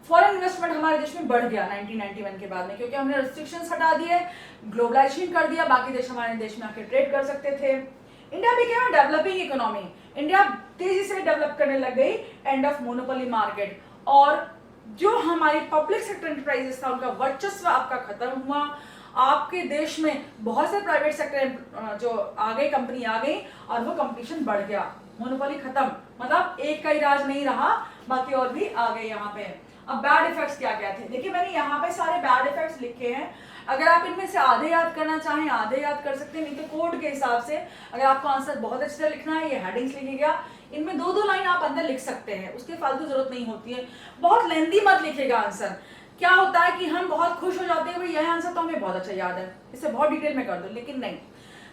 foreign investment हमारे देश में बढ़ गया 1991 के बाद में, क्योंकि हमने रिस्ट्रिक्शंस हटा दिए, ग्लोबलाइजेशन कर दिया, बाकी देश हमारे देश में आके ट्रेड कर सकते थे। इंडिया भी क्या, डेवलपिंग इकोनॉमी, इंडिया तेजी से डेवलप करने लग गई, एंड ऑफ मोनोपोली मार्केट। और जो हमारी पब्लिक सेक्टर एंटरप्राइजेस था उनका वर्चस्व आपका खत्म हुआ। आपके देश में बहुत से प्राइवेट सेक्टर जो आ गई, कंपनी आ गई, और वो कंपटीशन बढ़ गया, मोनोपोली खत्म, मतलब एक का ही राज नहीं रहा, बाकी और भी आ गए यहाँ पे। अब बैड इफेक्ट्स क्या क्या थे, देखिए मैंने यहाँ पे सारे बैड इफेक्ट्स लिखे हैं। अगर आप इनमें से आधे याद करना चाहें आधे याद कर सकते हैं, नहीं तो कोड के हिसाब से अगर आपको आंसर बहुत अच्छी तरह लिखना है, ये हेडिंग्स लिखिएगा, इनमें दो दो लाइन आप अंदर लिख सकते हैं, उसकी फालतू जरूरत नहीं होती है। बहुत लेंदी मत लिखिएगा आंसर। क्या होता है कि हम बहुत खुश हो जाते हैं, भाई यह आंसर तो हमें बहुत अच्छा याद है, इसे बहुत डिटेल में कर दो, लेकिन नहीं,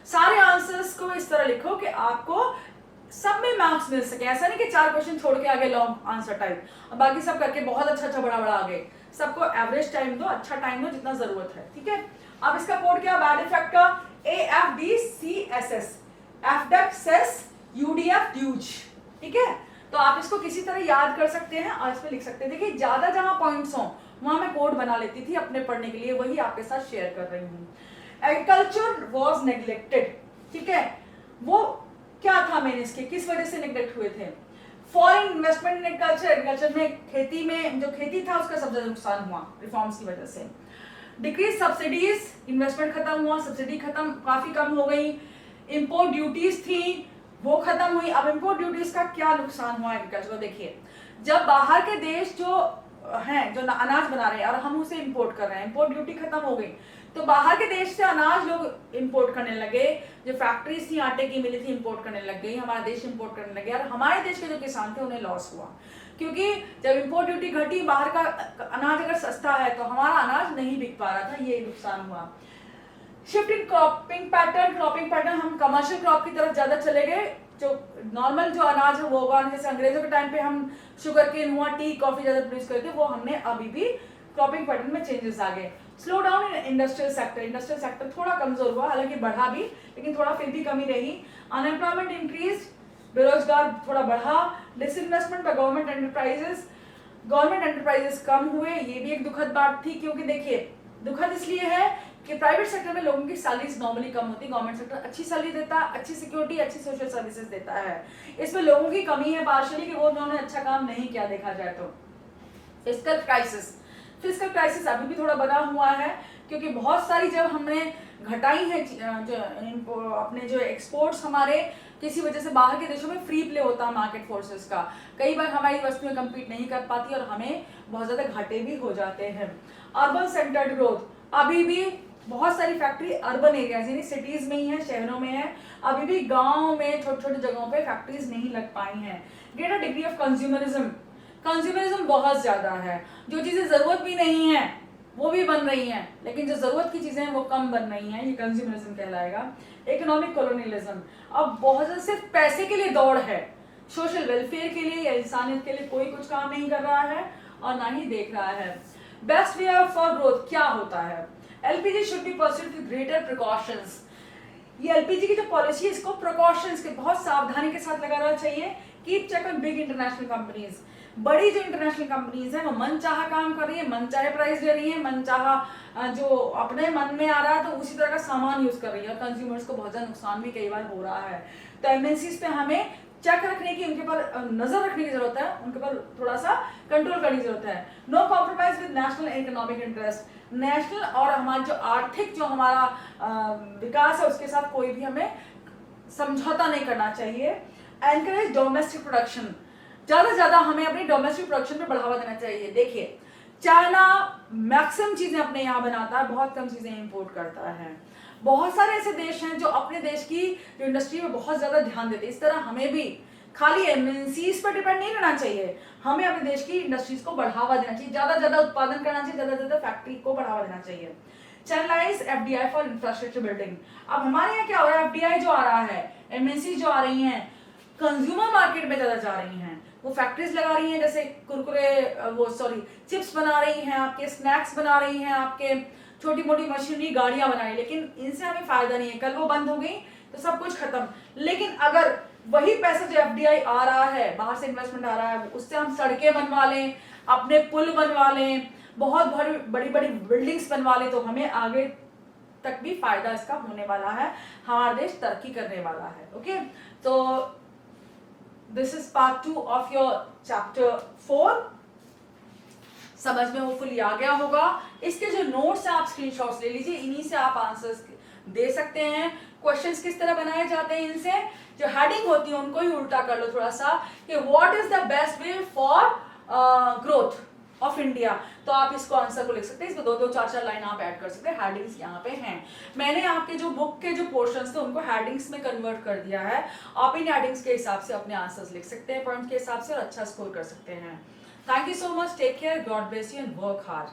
सारे आंसर्स को इस तरह लिखो कि आपको सब में मार्क्स मिल सके। ऐसा नहीं कि 4 क्वेश्चन छोड़ के आगे लॉन्ग आंसर टाइप, और बाकी सब करके बहुत अच्छा बड़ा बड़ा आगे। सबको एवरेज टाइम दो, अच्छा टाइम दो जितना जरूरत है, ठीक है। अब इसका कोड क्या, बैड इफेक्ट का AFDCSS, FDEC UDF ड्यूज, ठीक है। तो आप इसको किसी तरह याद कर सकते हैं और इसमें लिख सकते हैं। देखिए ज्यादा जहां पॉइंट्स हों वहां मैं कोड बना लेती थी अपने पढ़ने के लिए, वही आपके साथ शेयर कर रही हूँ। एग्रीकल्चर वॉज नेग्लेक्टेड, ठीक है, वो क्या था, मैंने इसके किस वजह से नेग्लेक्ट हुए थे। Foreign investment in agriculture, agriculture में खेती में जो खेती था उसका सबसे ज्यादा नुकसान हुआ रिफॉर्म्स की वजह से। डिक्रीज सब्सिडीज, इन्वेस्टमेंट खत्म हुआ, सब्सिडी खत्म, काफी कम हो गई। इंपोर्ट ड्यूटीज थी वो खत्म हुई। अब इंपोर्ट ड्यूटीज का क्या नुकसान हुआ एग्रीकल्चर को, देखिए जब बाहर के देश जो हैं जो अनाज बना रहे हैं और हम उसे इंपोर्ट कर रहे हैं, इंपोर्ट ड्यूटी खत्म हो गई, तो बाहर के देश से अनाज लोग इंपोर्ट करने लगे, जो फैक्ट्रीज थी आटे की मिली थी इंपोर्ट करने लग गई, हमारा देश इंपोर्ट करने लगे, और हमारे देश के जो किसान थे उन्हें लॉस हुआ, क्योंकि जब इंपोर्ट ड्यूटी घटी, बाहर का अनाज अगर सस्ता है तो हमारा अनाज नहीं बिक पा रहा था, ये नुकसान हुआ। शिफ्ट इन क्रॉपिंग पैटर्न, हम कमर्शियल क्रॉप की तरफ ज्यादा चले गए, जो नॉर्मल जो अनाज है वो उगाने, जैसे अंग्रेजों के टाइम पे हम शुगर केन हुआ, टी कॉफी ज्यादा प्रोड्यूस करते, वो हमने अभी भी क्रॉपिंग पैटर्न में चेंजेस आ गए। Slow down in industrial sector थोड़ा कमजोर हुआ, हालांकि बढ़ा भी, लेकिन थोड़ा फिर भी कमी रही। अनएम्प्लॉयमेंट इंक्रीज, बेरोजगार थोड़ा बढ़ा। डिसइन्वेस्टमेंट बाय गवर्नमेंट एंटरप्राइजेस कम हुए, ये भी एक दुखद बात थी, क्योंकि देखिए दुखद इसलिए है कि प्राइवेट सेक्टर में लोगों की सैलरीज नॉर्मली कम होती है, गवर्नमेंट सेक्टर अच्छी सैलरी देता है, अच्छी सिक्योरिटी, अच्छी सोशल सर्विसेज देता है। इसमें लोगों की कमी है पार्शियली कि वो उन्होंने अच्छा काम नहीं किया देखा जाए तो। फिस्कल क्राइसिस अभी भी थोड़ा बना हुआ है, क्योंकि बहुत सारी जब हमने घटाई है जो अपने जो एक्सपोर्ट्स हमारे किसी वजह से बाहर के देशों में फ्री प्ले होता है मार्केट फोर्सेस का, कई बार हमारी वस्तुएं कम्पीट नहीं कर पाती और हमें बहुत ज्यादा घाटे भी हो जाते हैं। अर्बन सेंटर्ड ग्रोथ, अभी भी बहुत सारी फैक्ट्री अर्बन एरियाज यानी सिटीज में ही है, शहरों में है, अभी भी गांव में छोटे छोटे जगहों पे फैक्ट्रीज नहीं लग पाई हैं। ग्रेटर डिग्री ऑफ कंज्यूमरिज्म बहुत ज्यादा है, जो चीजें जरूरत भी नहीं है वो भी बन रही हैं, लेकिन जो जरूरत की चीजें हैं वो कम बन रही हैं, ये कंज्यूमरिज्म कहलाएगा। इकोनॉमिक कॉलोनियलिज्म, अब बहुत ज्यादा सिर्फ पैसे के लिए दौड़ है, सोशल वेलफेयर के लिए या इंसानियत के लिए कोई कुछ काम नहीं कर रहा है और ना ही देख रहा है। बेस्ट वे फॉर ग्रोथ क्या होता है, LPG should be pursued with greater precautions. ये एलपीजी की जो पॉलिसी है इसको प्रिकॉशंस के बहुत सावधानी के साथ लगाना चाहिए, keep check on big international companies. बड़ी जो इंटरनेशनल कंपनीज हैं वो मनचाहा काम कर रही है, मनचाहे प्राइस दे रही है, मनचाहा जो अपने मन में आ रहा है तो उसी तरह का सामान यूज कर रही है, और कंज्यूमर्स को बहुत ज्यादा नुकसान भी कई बार हो रहा है। तो एमएनसीज पे हमें चेक रखने की, उनके पर नजर रखने की जरूरत है, उनके पर थोड़ा सा कंट्रोल करने की जरूरत है। No compromise with national economic interest. National और हमारा जो आर्थिक जो हमारा विकास है उसके साथ कोई भी हमें समझौता नहीं करना चाहिए। Encourage domestic production. ज्यादा से ज्यादा हमें अपनी डोमेस्टिक प्रोडक्शन पे बढ़ावा देना चाहिए। देखिए चाइना मैक्सिमम चीजें अपने यहाँ बनाता है, बहुत कम चीजें इंपोर्ट करता है। बहुत सारे ऐसे देश हैं जो अपने देश की जो इंडस्ट्री में बहुत ज्यादा ध्यान देते हैं। इस तरह हमें भी खाली एमएनसीज पर डिपेंड नहीं रहना चाहिए, हमें अपने देश की इंडस्ट्रीज को बढ़ावा देना चाहिए, ज्यादा से ज्यादा उत्पादन करना चाहिए, ज्यादा से ज्यादा फैक्ट्री को बढ़ावा देना चाहिए। Channelize FDI for infrastructure building. अब हमारे यहाँ क्या हो रहा है, एफडीआई जो आ रहा है, एमएनसी जो आ रही हैं, कंज्यूमर मार्केट में ज्यादा जा रही हैं, वो फैक्ट्रीज लगा रही हैं, जैसे कुरकुरे वो सॉरी चिप्स बना रही हैं, आपके स्नैक्स बना रही हैं, आपके छोटी मोटी मशीनरी गाड़ियां बनाई, लेकिन इनसे हमें फायदा नहीं है। कल वो बंद हो गई तो सब कुछ खत्म। लेकिन अगर वही पैसा जो एफडीआई आ रहा है, बाहर से इन्वेस्टमेंट आ रहा है, उससे हम सड़कें बनवा लें, अपने पुल बनवा लें, बहुत बड़ी बड़ी बिल्डिंग्स बनवा लें, तो हमें आगे तक भी फायदा इसका होने वाला है, हमारा देश तरक्की करने वाला है। ओके, तो this is part 2 of your chapter 4। समझ में होपफुली आ गया होगा। इसके जो नोट्स हैं आप स्क्रीनशॉट्स ले लीजिए, इन्हीं से आप आंसर्स दे सकते हैं। क्वेश्चंस किस तरह बनाए जाते हैं, इनसे जो हेडिंग होती है उनको ही उल्टा कर लो थोड़ा सा, कि what is the best way for growth of India, तो आप इसको आंसर को लिख सकते हैं। इसमें 2-2, 4-4 लाइन आप ऐड कर सकते हैं। हेडिंग्स यहाँ पे हैं। मैंने आपके जो बुक के जो पोर्शंस थे उनको हेडिंग्स में कन्वर्ट कर दिया है। आप इन हेडिंग्स के हिसाब से अपने आंसर्स लिख सकते हैं, पॉइंट के हिसाब से, और अच्छा स्कोर कर सकते हैं। Thank you so much. Take care. God bless you and work hard.